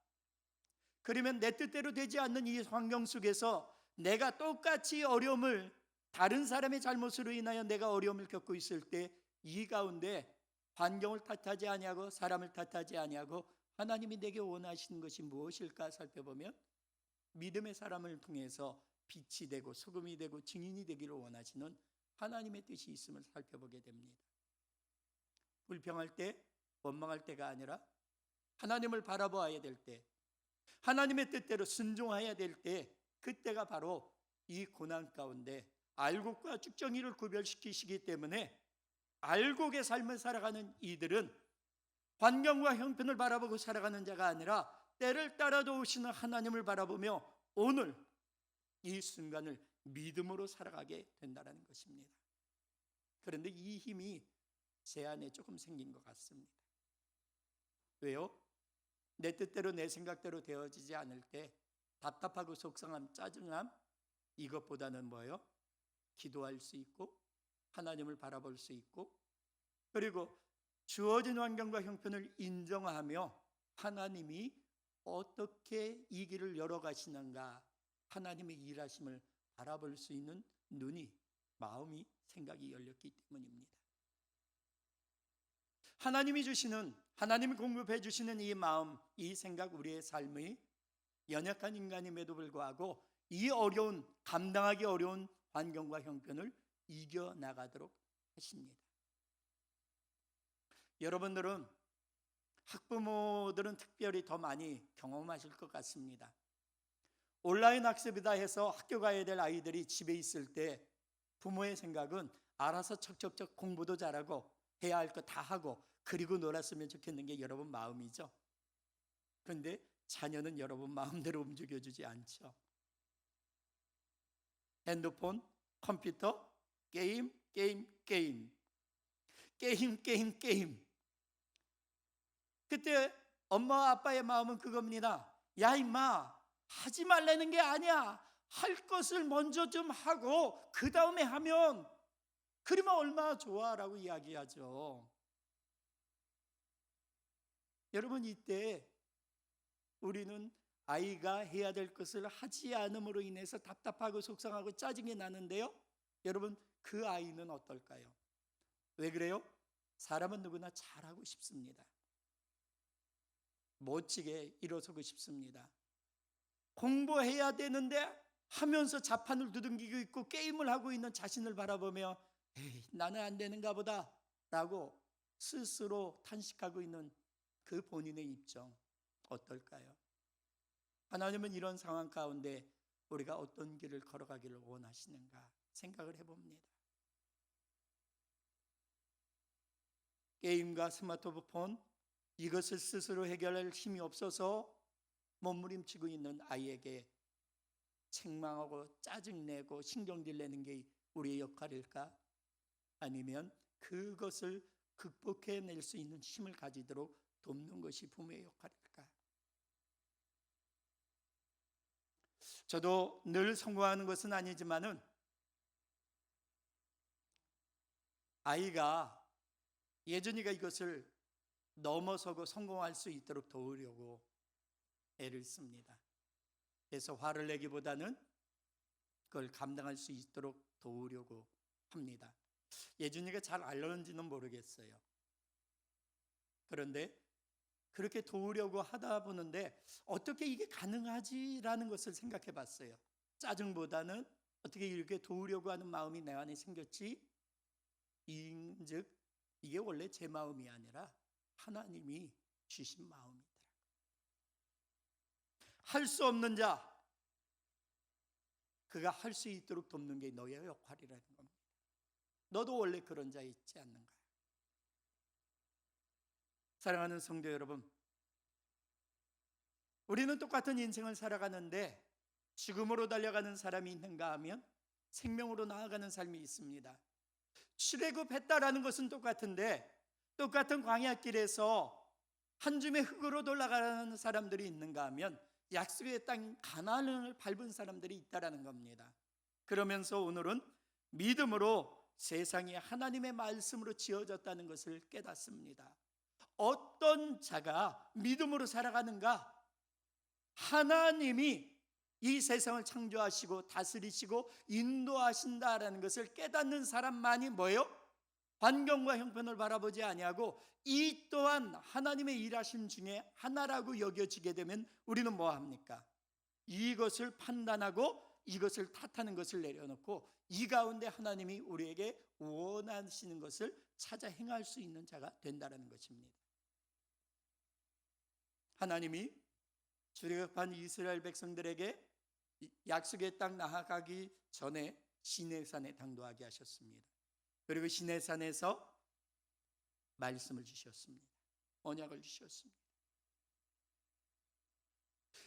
그러면 내 뜻대로 되지 않는 이 환경 속에서 내가 똑같이 어려움을, 다른 사람의 잘못으로 인하여 내가 어려움을 겪고 있을 때 이 가운데 환경을 탓하지 아니하고 사람을 탓하지 아니하고 하나님이 내게 원하시는 것이 무엇일까 살펴보면 믿음의 사람을 통해서 빛이 되고 소금이 되고 증인이 되기를 원하시는 하나님의 뜻이 있음을 살펴보게 됩니다. 불평할 때, 원망할 때가 아니라 하나님을 바라보아야 될 때, 하나님의 뜻대로 순종해야 될 때, 그때가 바로 이 고난 가운데 알곡과 쭉정이를 구별시키시기 때문에 알곡의 삶을 살아가는 이들은 환경과 형편을 바라보고 살아가는 자가 아니라 때를 따라 도우시는 하나님을 바라보며 오늘 이 순간을 믿음으로 살아가게 된다는 것입니다. 그런데 이 힘이 제 안에 조금 생긴 것 같습니다. 왜요? 내 뜻대로 내 생각대로 되어지지 않을 때 답답하고 속상함, 짜증함, 이것보다는 뭐예요? 기도할 수 있고 하나님을 바라볼 수 있고 그리고 주어진 환경과 형편을 인정하며 하나님이 어떻게 이 길을 열어가시는가, 하나님의 일하심을 바라볼 수 있는 눈이, 마음이, 생각이 열렸기 때문입니다. 하나님이 주시는, 하나님이 공급해 주시는 이 마음, 이 생각, 우리의 삶의 연약한 인간임에도 불구하고 이 어려운, 감당하기 어려운 환경과 형편을 이겨나가도록 하십니다. 여러분들은, 학부모들은 특별히 더 많이 경험하실 것 같습니다. 온라인 학습이다 해서 학교 가야 될 아이들이 집에 있을 때 부모의 생각은 알아서 척척척 공부도 잘하고 해야 할 거 다 하고 그리고 놀았으면 좋겠는 게 여러분 마음이죠. 그런데 자녀는 여러분 마음대로 움직여주지 않죠. 핸드폰, 컴퓨터, 게임. 그때 엄마 아빠의 마음은 그겁니다. 야 임마, 하지 말라는 게 아니야. 할 것을 먼저 좀 하고 그 다음에 하면 그러면 얼마나 좋아라고 이야기하죠. 여러분, 이때 우리는 아이가 해야 될 것을 하지 않음으로 인해서 답답하고 속상하고 짜증이 나는데요, 여러분, 그 아이는 어떨까요? 왜 그래요? 사람은 누구나 잘하고 싶습니다. 멋지게 일어서고 싶습니다. 공부해야 되는데 하면서 자판을 두둥기고 있고 게임을 하고 있는 자신을 바라보며 에이, 나는 안 되는가 보다 라고 스스로 탄식하고 있는 그 본인의 입장 어떨까요? 하나님은 이런 상황 가운데 우리가 어떤 길을 걸어가기를 원하시는가 생각을 해봅니다. 게임과 스마트폰, 이것을 스스로 해결할 힘이 없어서 몸부림치고 있는 아이에게 책망하고 짜증내고 신경질 내는 게 우리의 역할일까? 아니면 그것을 극복해낼 수 있는 힘을 가지도록 돕는 것이 부모의 역할일까? 저도 늘 성공하는 것은 아니지만은 아이가, 예전이가 이것을 넘어서고 성공할 수 있도록 도우려고 애를 씁니다. 그래서 화를 내기보다는 그걸 감당할 수 있도록 도우려고 합니다. 예준이가 잘 알는지는 모르겠어요. 그런데 그렇게 도우려고 하다 보는데 어떻게 이게 가능하지라는 것을 생각해 봤어요. 짜증보다는 어떻게 이렇게 도우려고 하는 마음이 내 안에 생겼지? 즉 이게 원래 제 마음이 아니라 하나님이 주신 마음이더라고요. 할 수 없는 자, 그가 할 수 있도록 돕는 게 너의 역할이라는 겁니다. 너도 원래 그런 자 있지 않는가? 사랑하는 성도 여러분, 우리는 똑같은 인생을 살아가는데 죽음으로 달려가는 사람이 있는가 하면 생명으로 나아가는 삶이 있습니다. 출애굽했다라는 것은 똑같은데 똑같은 광야길에서 한 줌의 흙으로 돌아가는 사람들이 있는가 하면 약속의 땅 가나안을 밟은 사람들이 있다라는 겁니다. 그러면서 오늘은 믿음으로 세상이 하나님의 말씀으로 지어졌다는 것을 깨닫습니다. 어떤 자가 믿음으로 살아가는가? 하나님이 이 세상을 창조하시고 다스리시고 인도하신다라는 것을 깨닫는 사람만이 뭐예요? 환경과 형편을 바라보지 아니하고 이 또한 하나님의 일하심 중에 하나라고 여겨지게 되면 우리는 뭐 합니까? 이것을 판단하고 이것을 탓하는 것을 내려놓고 이 가운데 하나님이 우리에게 원하시는 것을 찾아 행할 수 있는 자가 된다는 것입니다. 하나님이 출애굽한 이스라엘 백성들에게 약속의 땅 나아가기 전에 시내산에 당도하게 하셨습니다. 그리고 시내산에서 말씀을 주셨습니다. 언약을 주셨습니다.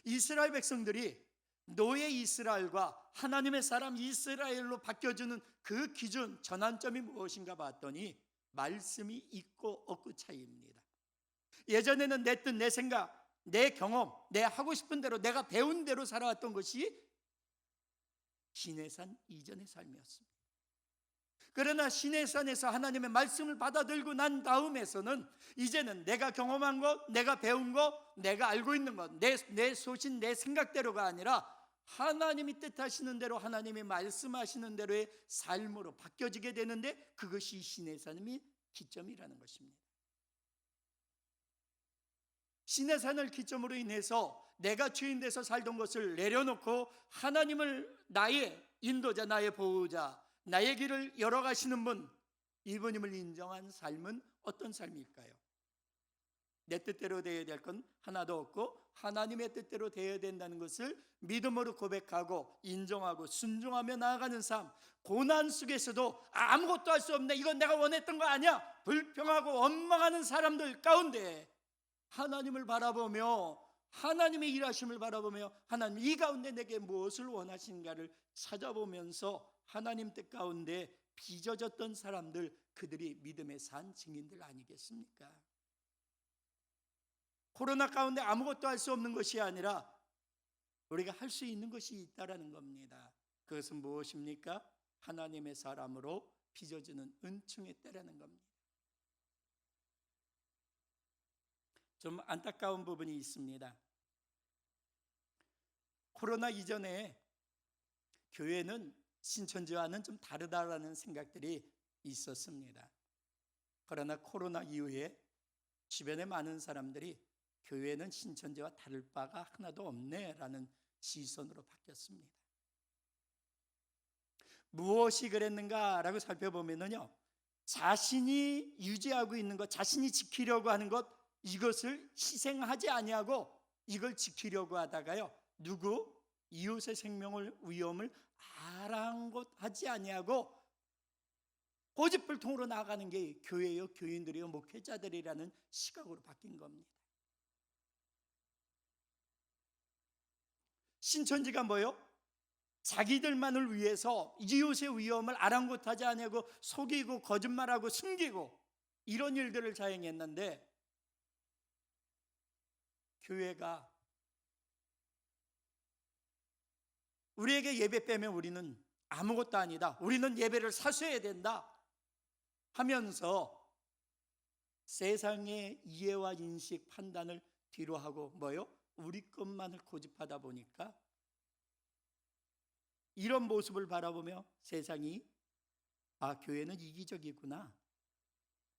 이스라엘 백성들이 노예 이스라엘과 하나님의 사람 이스라엘로 바뀌어주는 그 기준, 전환점이 무엇인가 봤더니 말씀이 있고 없고 차이입니다. 예전에는 내 뜻, 내 생각, 내 경험, 내 하고 싶은 대로 내가 배운 대로 살아왔던 것이 시내산 이전의 삶이었습니다. 그러나 시내산에서 하나님의 말씀을 받아들고 난 다음에서는 이제는 내가 경험한 것, 내가 배운 것, 내가 알고 있는 것, 내 소신, 내 생각대로가 아니라 하나님이 뜻하시는 대로, 하나님이 말씀하시는 대로의 삶으로 바뀌어지게 되는데 그것이 시내산의 기점이라는 것입니다. 시내산을 기점으로 인해서 내가 주인 돼서 살던 것을 내려놓고 하나님을 나의 인도자, 나의 보호자, 나의 길을 열어가시는 분, 이분임을 인정한 삶은 어떤 삶일까요? 내 뜻대로 되어야 될 건 하나도 없고 하나님의 뜻대로 되어야 된다는 것을 믿음으로 고백하고 인정하고 순종하며 나아가는 삶, 고난 속에서도 아무것도 할 수 없네, 이건 내가 원했던 거 아니야, 불평하고 원망하는 사람들 가운데 하나님을 바라보며 하나님의 일하심을 바라보며 하나님 이 가운데 내게 무엇을 원하시는가를 찾아보면서 하나님 뜻 가운데 빚어졌던 사람들, 그들이 믿음의 산 증인들 아니겠습니까? 코로나 가운데 아무것도 할 수 없는 것이 아니라 우리가 할 수 있는 것이 있다라는 겁니다. 그것은 무엇입니까? 하나님의 사람으로 빚어지는 은총의 때라는 겁니다. 좀 안타까운 부분이 있습니다. 코로나 이전에 교회는 신천지와는 좀 다르다라는 생각들이 있었습니다. 그러나 코로나 이후에 주변의 많은 사람들이 교회는 신천지와 다를 바가 하나도 없네라는 시선으로 바뀌었습니다. 무엇이 그랬는가라고 살펴보면요, 자신이 유지하고 있는 것, 자신이 지키려고 하는 것, 이것을 희생하지 아니하고 이걸 지키려고 하다가요, 누구? 이웃의 생명을 위험을 아랑곳하지 아니하고 고집불통으로 나아가는 게 교회요, 교인들이요, 목회자들이라는 시각으로 바뀐 겁니다. 신천지가 뭐요? 자기들만을 위해서 이웃의 위험을 아랑곳하지 아니하고 속이고 거짓말하고 숨기고 이런 일들을 자행했는데, 교회가 우리에게 예배 빼면 우리는 아무것도 아니다, 우리는 예배를 사수해야 된다 하면서 세상의 이해와 인식, 판단을 뒤로 하고 뭐요? 우리 것만을 고집하다 보니까 이런 모습을 바라보며 세상이 교회는 이기적이구나,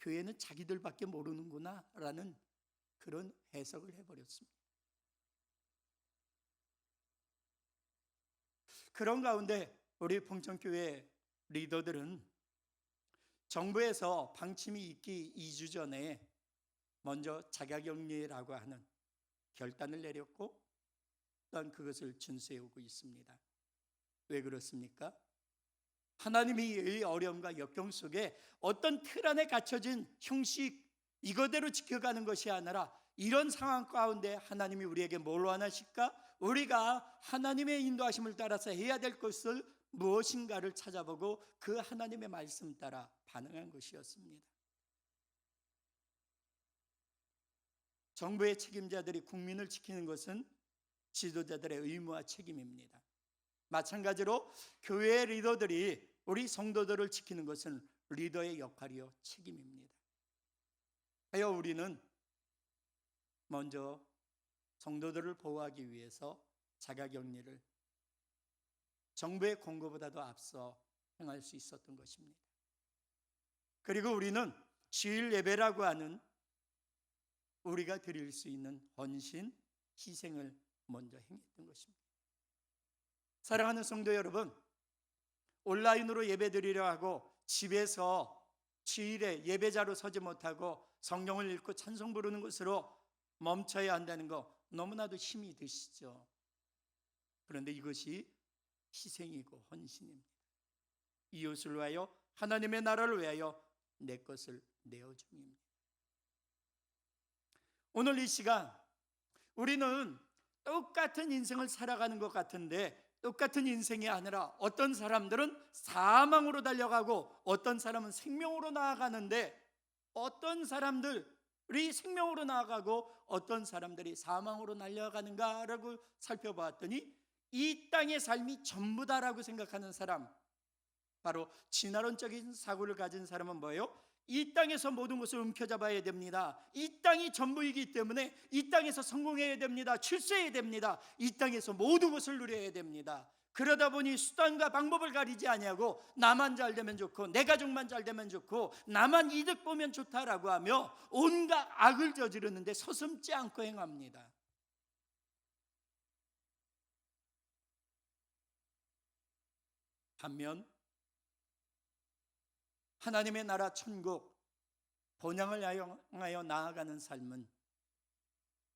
교회는 자기들밖에 모르는구나 라는 그런 해석을 해버렸습니다. 그런 가운데 우리 봉천교회 리더들은 정부에서 방침이 있기 2주 전에 먼저 자가격리라고 하는 결단을 내렸고 또한 그것을 준수해오고 있습니다. 왜 그렇습니까? 하나님이 이 어려움과 역경 속에 어떤 틀 안에 갇혀진 형식 이거대로 지켜가는 것이 아니라 이런 상황 가운데 하나님이 우리에게 뭘 원하실까? 우리가 하나님의 인도하심을 따라서 해야 될 것을 무엇인가를 찾아보고 그 하나님의 말씀 따라 반응한 것이었습니다. 정부의 책임자들이 국민을 지키는 것은 지도자들의 의무와 책임입니다. 마찬가지로 교회의 리더들이 우리 성도들을 지키는 것은 리더의 역할이요 책임입니다. 하여 우리는 먼저 성도들을 보호하기 위해서 자가격리를 정부의 공고보다도 앞서 행할 수 있었던 것입니다. 그리고 우리는 주일 예배라고 하는 우리가 드릴 수 있는 헌신, 희생을 먼저 행했던 것입니다. 사랑하는 성도 여러분, 온라인으로 예배드리려 하고 집에서 주일에 예배자로 서지 못하고 성경을 읽고 찬송 부르는 것으로 멈춰야 한다는 거 너무나도 힘이 드시죠. 그런데 이것이 희생이고 헌신입니다. 이웃을 위하여, 하나님의 나라를 위하여 내 것을 내어줌입니다. 오늘 이 시간 우리는 똑같은 인생을 살아가는 것 같은데 똑같은 인생이 아니라 어떤 사람들은 사망으로 달려가고 어떤 사람은 생명으로 나아가는데, 어떤 사람들이 생명으로 나아가고 어떤 사람들이 사망으로 날려가는가라고 살펴보았더니 이 땅의 삶이 전부다라고 생각하는 사람, 바로 진화론적인 사고를 가진 사람은 뭐예요? 이 땅에서 모든 것을 움켜잡아야 됩니다. 이 땅이 전부이기 때문에 이 땅에서 성공해야 됩니다. 출세해야 됩니다. 이 땅에서 모든 것을 누려야 됩니다. 그러다 보니 수단과 방법을 가리지 아니하고 나만 잘 되면 좋고 내 가족만 잘 되면 좋고 나만 이득 보면 좋다라고 하며 온갖 악을 저지르는데 서슴지 않고 행합니다. 반면 하나님의 나라 천국 본향을 향하여 나아가는 삶은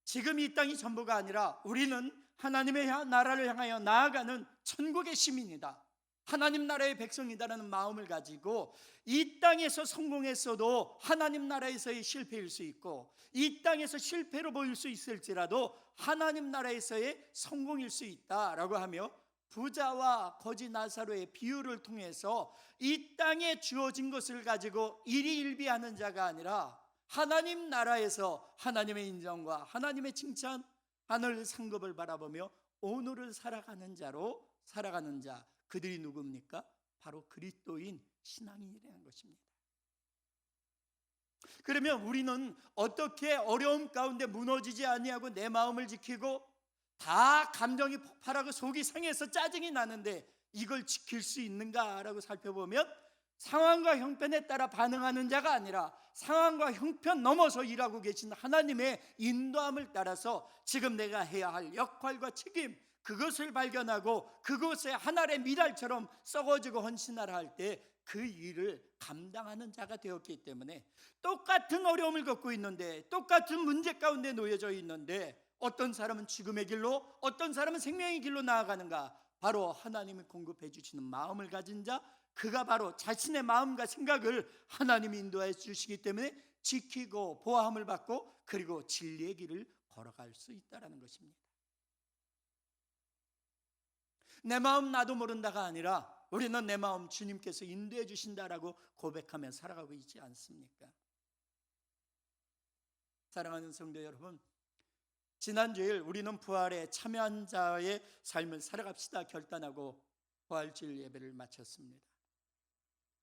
지금 이 땅이 전부가 아니라 우리는 하나님의 나라를 향하여 나아가는 천국의 시민이다, 하나님 나라의 백성이다라는 마음을 가지고 이 땅에서 성공했어도 하나님 나라에서의 실패일 수 있고 이 땅에서 실패로 보일 수 있을지라도 하나님 나라에서의 성공일 수 있다라고 하며 부자와 거지 나사로의 비유를 통해서 이 땅에 주어진 것을 가지고 일희일비하는 자가 아니라 하나님 나라에서 하나님의 인정과 하나님의 칭찬, 하늘 상급을 바라보며 오늘을 살아가는 자로 살아가는 자, 그들이 누굽니까? 바로 그리스도인 신앙인이라는 것입니다. 그러면 우리는 어떻게 어려움 가운데 무너지지 아니하고 내 마음을 지키고 다 감정이 폭발하고 속이 상해서 짜증이 나는데 이걸 지킬 수 있는가라고 살펴보면 상황과 형편에 따라 반응하는 자가 아니라 상황과 형편 넘어서 일하고 계신 하나님의 인도함을 따라서 지금 내가 해야 할 역할과 책임, 그것을 발견하고 그것에 하나의 미랄처럼 썩어지고 헌신하라 할 때 그 일을 감당하는 자가 되었기 때문에 똑같은 어려움을 겪고 있는데 똑같은 문제 가운데 놓여져 있는데 어떤 사람은 죽음의 길로 어떤 사람은 생명의 길로 나아가는가? 바로 하나님이 공급해 주시는 마음을 가진 자, 그가 바로 자신의 마음과 생각을 하나님이 인도해 주시기 때문에 지키고 보호함을 받고 그리고 진리의 길을 걸어갈 수 있다는 것입니다. 내 마음 나도 모른다가 아니라 우리는 내 마음 주님께서 인도해 주신다라고 고백하며 살아가고 있지 않습니까? 사랑하는 성도 여러분, 지난 주일 우리는 부활에 참여한 자의 삶을 살아갑시다 결단하고 부활주일 예배를 마쳤습니다.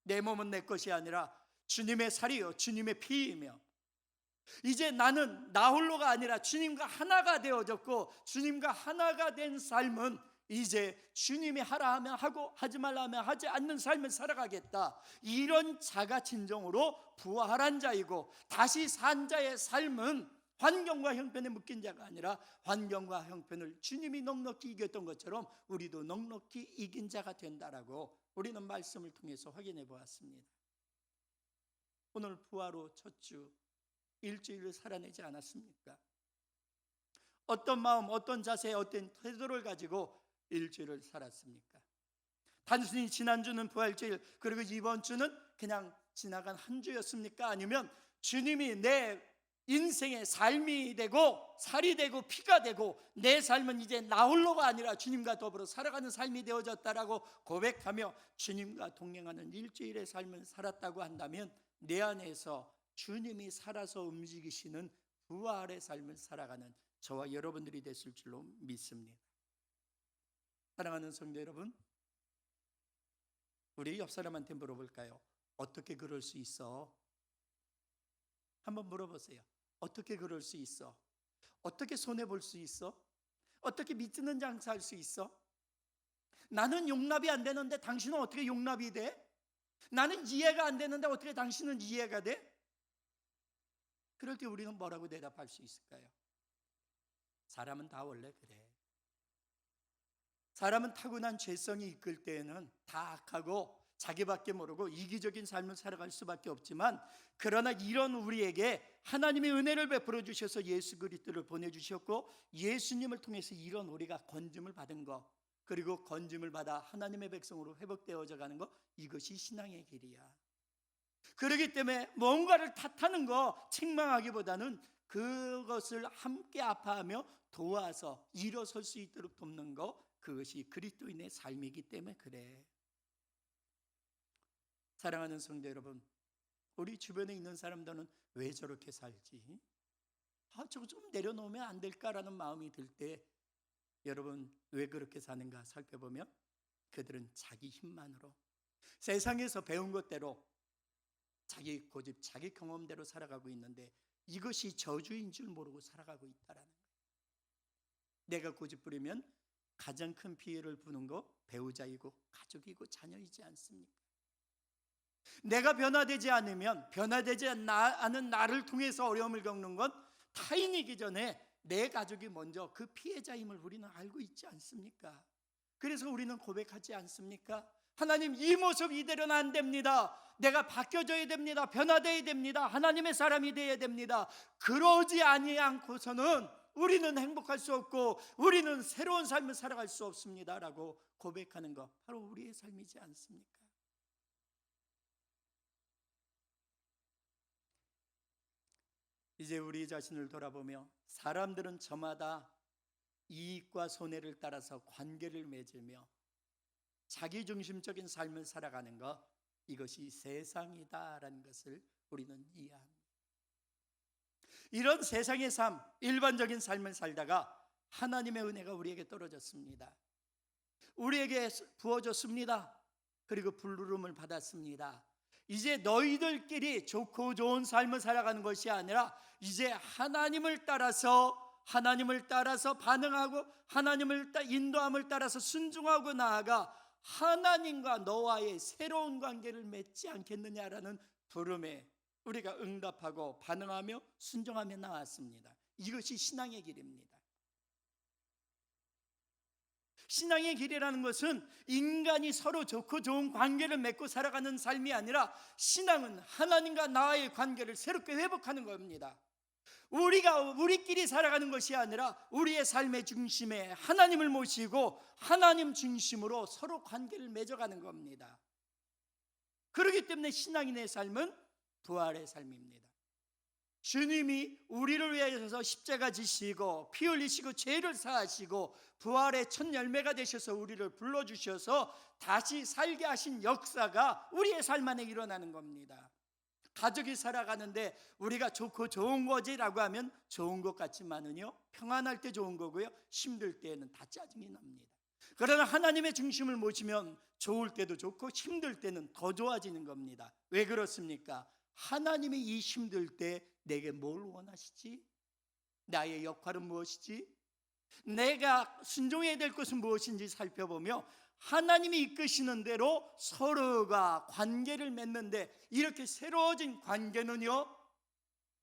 내 몸은 내 것이 아니라 주님의 살이요 주님의 피이며 이제 나는 나 홀로가 아니라 주님과 하나가 되어졌고 주님과 하나가 된 삶은 이제 주님이 하라 하면 하고 하지 말라 하면 하지 않는 삶을 살아가겠다, 이런 자가 진정으로 부활한 자이고 다시 산 자의 삶은 환경과 형편에 묶인 자가 아니라 환경과 형편을 주님이 넉넉히 이겼던 것처럼 우리도 넉넉히 이긴 자가 된다라고 우리는 말씀을 통해서 확인해 보았습니다. 오늘 부활 후 첫 주 일주일을 살아내지 않았습니까? 어떤 마음, 어떤 자세, 어떤 태도를 가지고 일주일을 살았습니까? 단순히 지난주는 부활주일 그리고 이번 주는 그냥 지나간 한 주였습니까? 아니면 주님이 내 인생의 삶이 되고 살이 되고 피가 되고 내 삶은 이제 나 홀로가 아니라 주님과 더불어 살아가는 삶이 되어졌다라고 고백하며 주님과 동행하는 일주일의 삶을 살았다고 한다면 내 안에서 주님이 살아서 움직이시는 부활의 삶을 살아가는 저와 여러분들이 됐을 줄로 믿습니다. 사랑하는 성도 여러분, 우리 옆 사람한테 물어볼까요? 어떻게 그럴 수 있어? 한번 물어보세요. 어떻게 그럴 수 있어? 어떻게 손해볼 수 있어? 어떻게 믿는 장사할 수 있어? 나는 용납이 안 되는데 당신은 어떻게 용납이 돼? 나는 이해가 안 되는데 어떻게 당신은 이해가 돼? 그럴 때 우리는 뭐라고 대답할 수 있을까요? 사람은 다 원래 그래. 사람은 타고난 죄성이 이끌 때에는 다 악하고 자기밖에 모르고 이기적인 삶을 살아갈 수밖에 없지만, 그러나 이런 우리에게 하나님의 은혜를 베풀어 주셔서 예수 그리스도를 보내주셨고, 예수님을 통해서 이런 우리가 건짐을 받은 것, 그리고 건짐을 받아 하나님의 백성으로 회복되어져 가는 것, 이것이 신앙의 길이야. 그렇기 때문에 뭔가를 탓하는 거, 책망하기보다는 그것을 함께 아파하며 도와서 일어설 수 있도록 돕는 거, 그것이 그리스도인의 삶이기 때문에 그래. 사랑하는 성도 여러분, 우리 주변에 있는 사람들은 왜 저렇게 살지? 저거 좀 내려놓으면 안 될까라는 마음이 들 때, 여러분 왜 그렇게 사는가 살펴보면, 그들은 자기 힘만으로, 세상에서 배운 것대로, 자기 고집, 자기 경험대로 살아가고 있는데, 이것이 저주인 줄 모르고 살아가고 있다라는 거예요. 내가 고집 부리면 가장 큰 피해를 부는 거 배우자이고 가족이고 자녀이지 않습니까? 내가 변화되지 않으면, 변화되지 않은 나를 통해서 어려움을 겪는 건 타인이기 전에 내 가족이 먼저 그 피해자임을 우리는 알고 있지 않습니까? 그래서 우리는 고백하지 않습니까? 하나님, 이 모습 이대로는 안 됩니다. 내가 바뀌어져야 됩니다. 변화되어야 됩니다. 하나님의 사람이 되어야 됩니다. 그러지 않고서는 우리는 행복할 수 없고 우리는 새로운 삶을 살아갈 수 없습니다 라고 고백하는 것, 바로 우리의 삶이지 않습니까? 이제 우리 자신을 돌아보며, 사람들은 저마다 이익과 손해를 따라서 관계를 맺으며 자기중심적인 삶을 살아가는 것, 이것이 세상이다라는 것을 우리는 이해합니다. 이런 세상의 삶, 일반적인 삶을 살다가 하나님의 은혜가 우리에게 떨어졌습니다. 우리에게 부어졌습니다. 그리고 부르름을 받았습니다. 이제 너희들끼리 좋고 좋은 삶을 살아가는 것이 아니라 이제 하나님을 따라서 반응하고, 하나님을 인도함을 따라서 순종하고 나아가 하나님과 너와의 새로운 관계를 맺지 않겠느냐라는 부름에 우리가 응답하고 반응하며 순종하며 나왔습니다. 이것이 신앙의 길입니다. 신앙의 길이라는 것은 인간이 서로 좋고 좋은 관계를 맺고 살아가는 삶이 아니라, 신앙은 하나님과 나와의 관계를 새롭게 회복하는 겁니다. 우리가 우리끼리 살아가는 것이 아니라 우리의 삶의 중심에 하나님을 모시고 하나님 중심으로 서로 관계를 맺어가는 겁니다. 그렇기 때문에 신앙인의 삶은 부활의 삶입니다. 주님이 우리를 위해서 십자가 지시고 피 흘리시고 죄를 사하시고 부활의 첫 열매가 되셔서 우리를 불러주셔서 다시 살게 하신 역사가 우리의 삶 안에 일어나는 겁니다. 가족이 살아가는데 우리가 좋고 좋은 거지라고 하면 좋은 것 같지만은요, 평안할 때 좋은 거고요, 힘들 때는 다 짜증이 납니다. 그러나 하나님의 중심을 모시면 좋을 때도 좋고 힘들 때는 더 좋아지는 겁니다. 왜 그렇습니까? 하나님이 이 힘들 때 내게 뭘 원하시지? 나의 역할은 무엇이지? 내가 순종해야 될 것은 무엇인지 살펴보며 하나님이 이끄시는 대로 서로가 관계를 맺는데, 이렇게 새로워진 관계는요,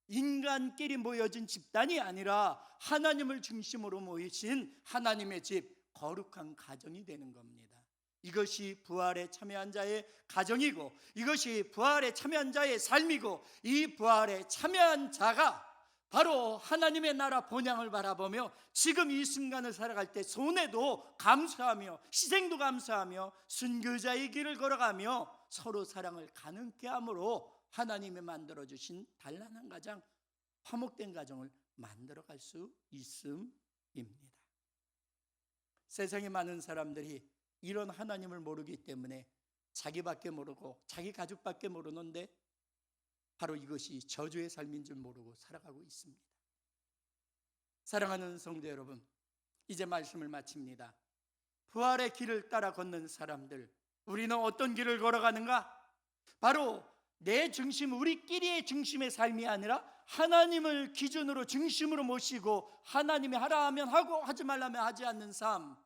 인간끼리 모여진 집단이 아니라 하나님을 중심으로 모이신 하나님의 집, 거룩한 가정이 되는 겁니다. 이것이 부활에 참여한 자의 가정이고, 이것이 부활에 참여한 자의 삶이고, 이 부활에 참여한 자가 바로 하나님의 나라 본향을 바라보며 지금 이 순간을 살아갈 때 손해도 감수하며 희생도 감수하며 순교자의 길을 걸어가며 서로 사랑을 가능케 함으로 하나님이 만들어주신 단란한 가정, 화목된 가정을 만들어갈 수 있음입니다. 세상에 많은 사람들이 이런 하나님을 모르기 때문에 자기밖에 모르고 자기 가족밖에 모르는데, 바로 이것이 저주의 삶인 줄 모르고 살아가고 있습니다. 사랑하는 성도 여러분, 이제 말씀을 마칩니다. 부활의 길을 따라 걷는 사람들, 우리는 어떤 길을 걸어가는가? 바로 내 중심, 우리끼리의 중심의 삶이 아니라 하나님을 기준으로 중심으로 모시고 하나님이 하라 하면 하고 하지 말라면 하지 않는 삶,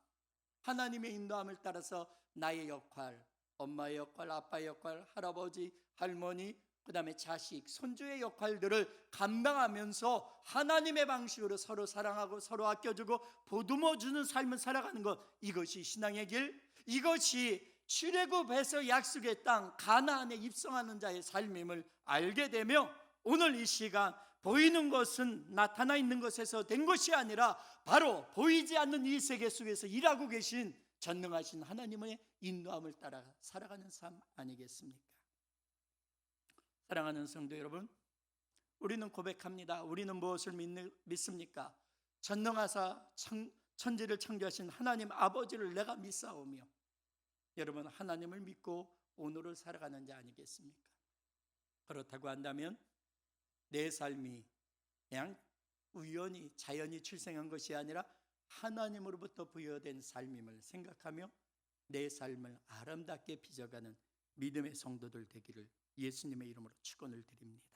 하나님의 인도함을 따라서 나의 역할, 엄마의 역할, 아빠의 역할, 할아버지, 할머니, 그 다음에 자식, 손주의 역할들을 감당하면서 하나님의 방식으로 서로 사랑하고 서로 아껴주고 보듬어주는 삶을 살아가는 것, 이것이 신앙의 길, 이것이 출애굽해서 약속의 땅 가나안에 입성하는 자의 삶임을 알게 되며, 오늘 이 시간 보이는 것은 나타나 있는 것에서 된 것이 아니라 바로 보이지 않는 이 세계 속에서 일하고 계신 전능하신 하나님의 인도함을 따라 살아가는 삶 아니겠습니까? 사랑하는 성도 여러분, 우리는 고백합니다. 우리는 무엇을 믿습니까? 전능하사 천지를 창조하신 하나님 아버지를 내가 믿사오며, 여러분 하나님을 믿고 오늘을 살아가는 자 아니겠습니까? 그렇다고 한다면 내 삶이 그냥 우연히 자연히 출생한 것이 아니라 하나님으로부터 부여된 삶임을 생각하며 내 삶을 아름답게 빚어가는 믿음의 성도들 되기를 예수님의 이름으로 축원을 드립니다.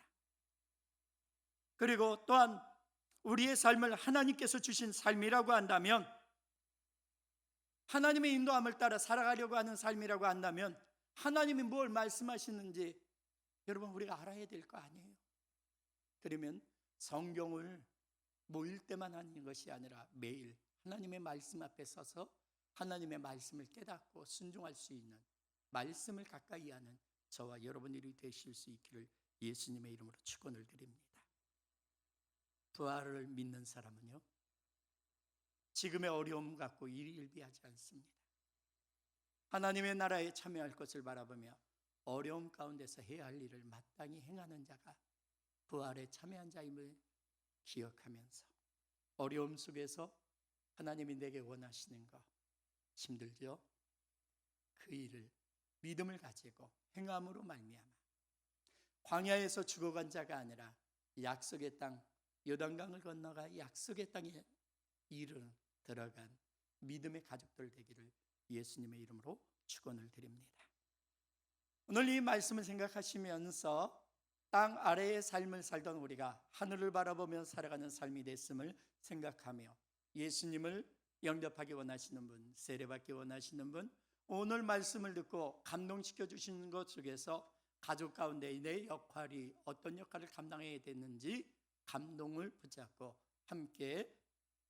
그리고 또한 우리의 삶을 하나님께서 주신 삶이라고 한다면, 하나님의 인도함을 따라 살아가려고 하는 삶이라고 한다면, 하나님이 뭘 말씀하시는지 여러분 우리가 알아야 될 거 아니에요? 그러면 성경을 모일 때만 하는 것이 아니라 매일 하나님의 말씀 앞에 서서 하나님의 말씀을 깨닫고 순종할 수 있는, 말씀을 가까이 하는 저와 여러분들이 되실 수 있기를 예수님의 이름으로 축원을 드립니다. 부활을 믿는 사람은요, 지금의 어려움 갖고 일희일비하지 않습니다. 하나님의 나라에 참여할 것을 바라보며 어려움 가운데서 해야 할 일을 마땅히 행하는 자가 부활에 참여한 자임을 기억하면서 어려움 속에서 하나님이 내게 원하시는 것, 힘들죠? 그 일을 믿음을 가지고 행함으로 말미암아 광야에서 죽어간 자가 아니라 약속의 땅 요단강을 건너가 약속의 땅에 이르러 들어간 믿음의 가족들 되기를 예수님의 이름으로 축원을 드립니다. 오늘 이 말씀을 생각하시면서 땅 아래의 삶을 살던 우리가 하늘을 바라보며 살아가는 삶이 됐음을 생각하며 예수님을 영접하기 원하시는 분, 세례받기 원하시는 분, 오늘 말씀을 듣고 감동시켜 주시는 것 속에서 가족 가운데 내 역할이 어떤 역할을 감당해야 되는지 감동을 붙잡고 함께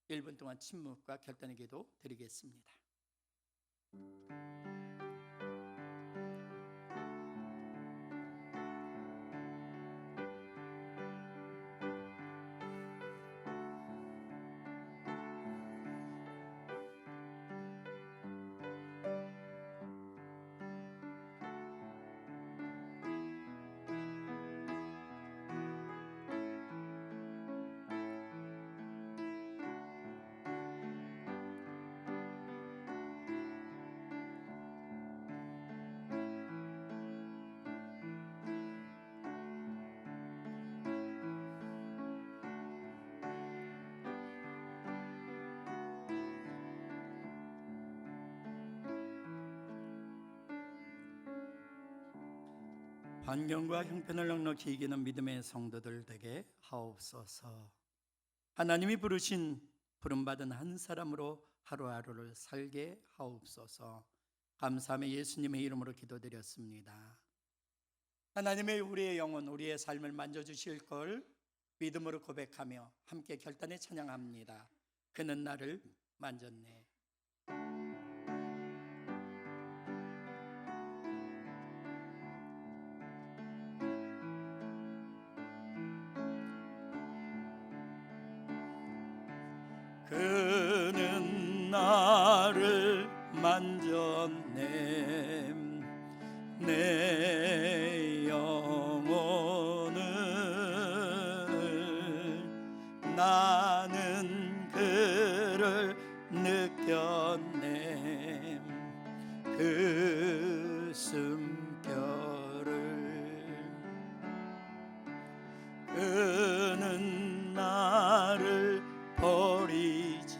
1분 동안 침묵과 결단의 기도 드리겠습니다. 환경과 형편을 넉넉히 이기는 믿음의 성도들 되게 하옵소서. 하나님이 부르신 부름받은 한 사람으로 하루하루를 살게 하옵소서. 감사하며 예수님의 이름으로 기도드렸습니다. 하나님의 우리의 영혼, 우리의 삶을 만져주실 걸 믿음으로 고백하며 함께 결단에 찬양합니다. 그는 나를 만졌네. 그는 나를 만졌네. 내 영혼을 나는 그를 느꼈네. 그 숨결을 그는 나를 버리지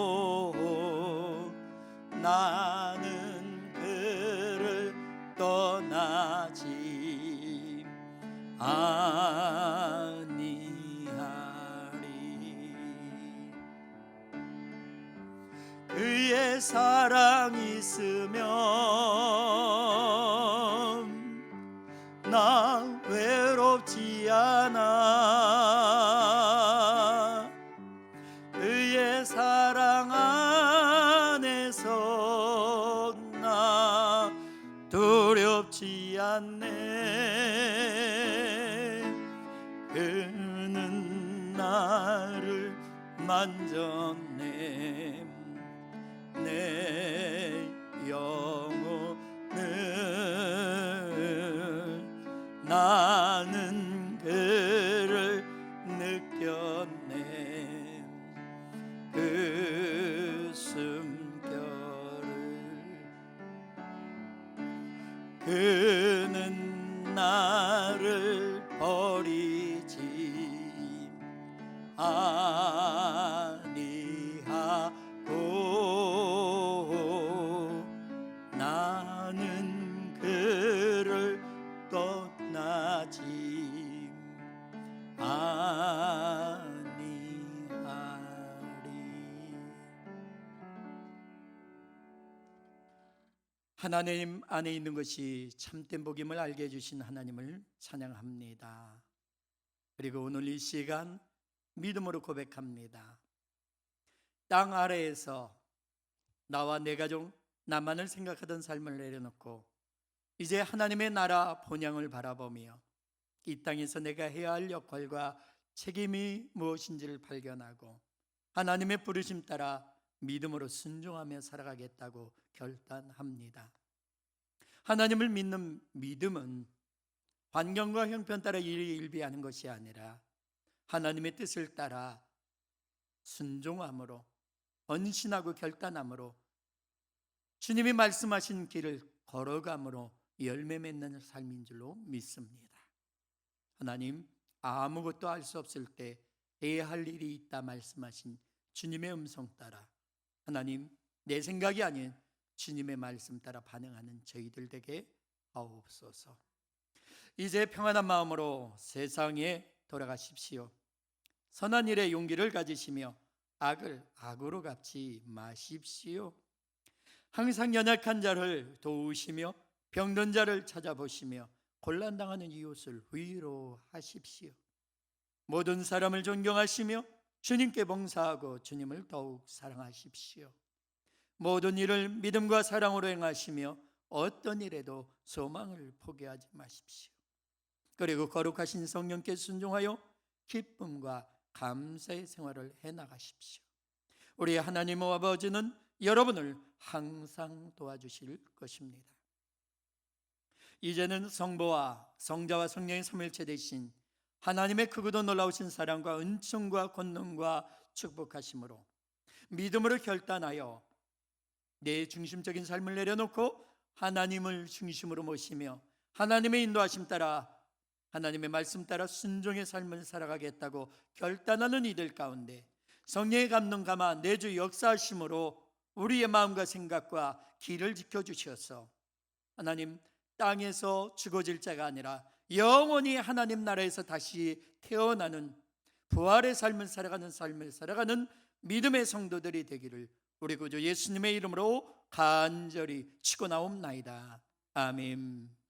아니하고 나는 그를 떠나지 아니하리. 그의 사랑 사랑 있으면 나 외롭지 않아. 그의 사랑 안에서 나 두렵지 않네. 그는 나를 만졌네. 내 영혼을 나는 그를 느꼈네. 그 숨결을 그는 나를 버리지 아니하고 나는 그를 떠나지 아니하리. 하나님 안에 있는 것이 참된 복임을 알게 해주신 하나님을 찬양합니다. 그리고 오늘 이 시간 믿음으로 고백합니다. 땅 아래에서 나와 내 가족, 나만을 생각하던 삶을 내려놓고 이제 하나님의 나라 본향을 바라보며 이 땅에서 내가 해야 할 역할과 책임이 무엇인지를 발견하고 하나님의 부르심 따라 믿음으로 순종하며 살아가겠다고 결단합니다. 하나님을 믿는 믿음은 환경과 형편 따라 일비하는 것이 아니라 하나님의 뜻을 따라 순종함으로 헌신하고 결단함으로 주님이 말씀하신 길을 걸어감으로 열매 맺는 삶인 줄로 믿습니다. 하나님, 아무것도 알 수 없을 때 해야 할 일이 있다 말씀하신 주님의 음성 따라 하나님, 내 생각이 아닌 주님의 말씀 따라 반응하는 저희들 되게 하옵소서. 이제 평안한 마음으로 세상에 돌아가십시오. 선한 일에 용기를 가지시며 악을 악으로 갚지 마십시오. 항상 연약한 자를 도우시며 병든 자를 찾아보시며 곤란당하는 이웃을 위로하십시오. 모든 사람을 존경하시며 주님께 봉사하고 주님을 더욱 사랑하십시오. 모든 일을 믿음과 사랑으로 행하시며 어떤 일에도 소망을 포기하지 마십시오. 그리고 거룩하신 성령께 순종하여 기쁨과 감사의 생활을 해나가십시오. 우리 하나님 아버지는 여러분을 항상 도와주실 것입니다. 이제는 성부와 성자와 성령의 삼위일체 되신 하나님의 크고도 놀라우신 사랑과 은총과 권능과 축복하심으로 믿음으로 결단하여 내 중심적인 삶을 내려놓고 하나님을 중심으로 모시며 하나님의 인도하심 따라 하나님의 말씀 따라 순종의 삶을 살아가겠다고 결단하는 이들 가운데 성령의 감동 감화 내주 역사하심으로 우리의 마음과 생각과 길을 지켜주셔서 하나님 땅에서 죽어질 자가 아니라 영원히 하나님 나라에서 다시 태어나는 부활의 삶을 살아가는 믿음의 성도들이 되기를 우리 구주 예수님의 이름으로 간절히 축원하옵나이다. 아멘.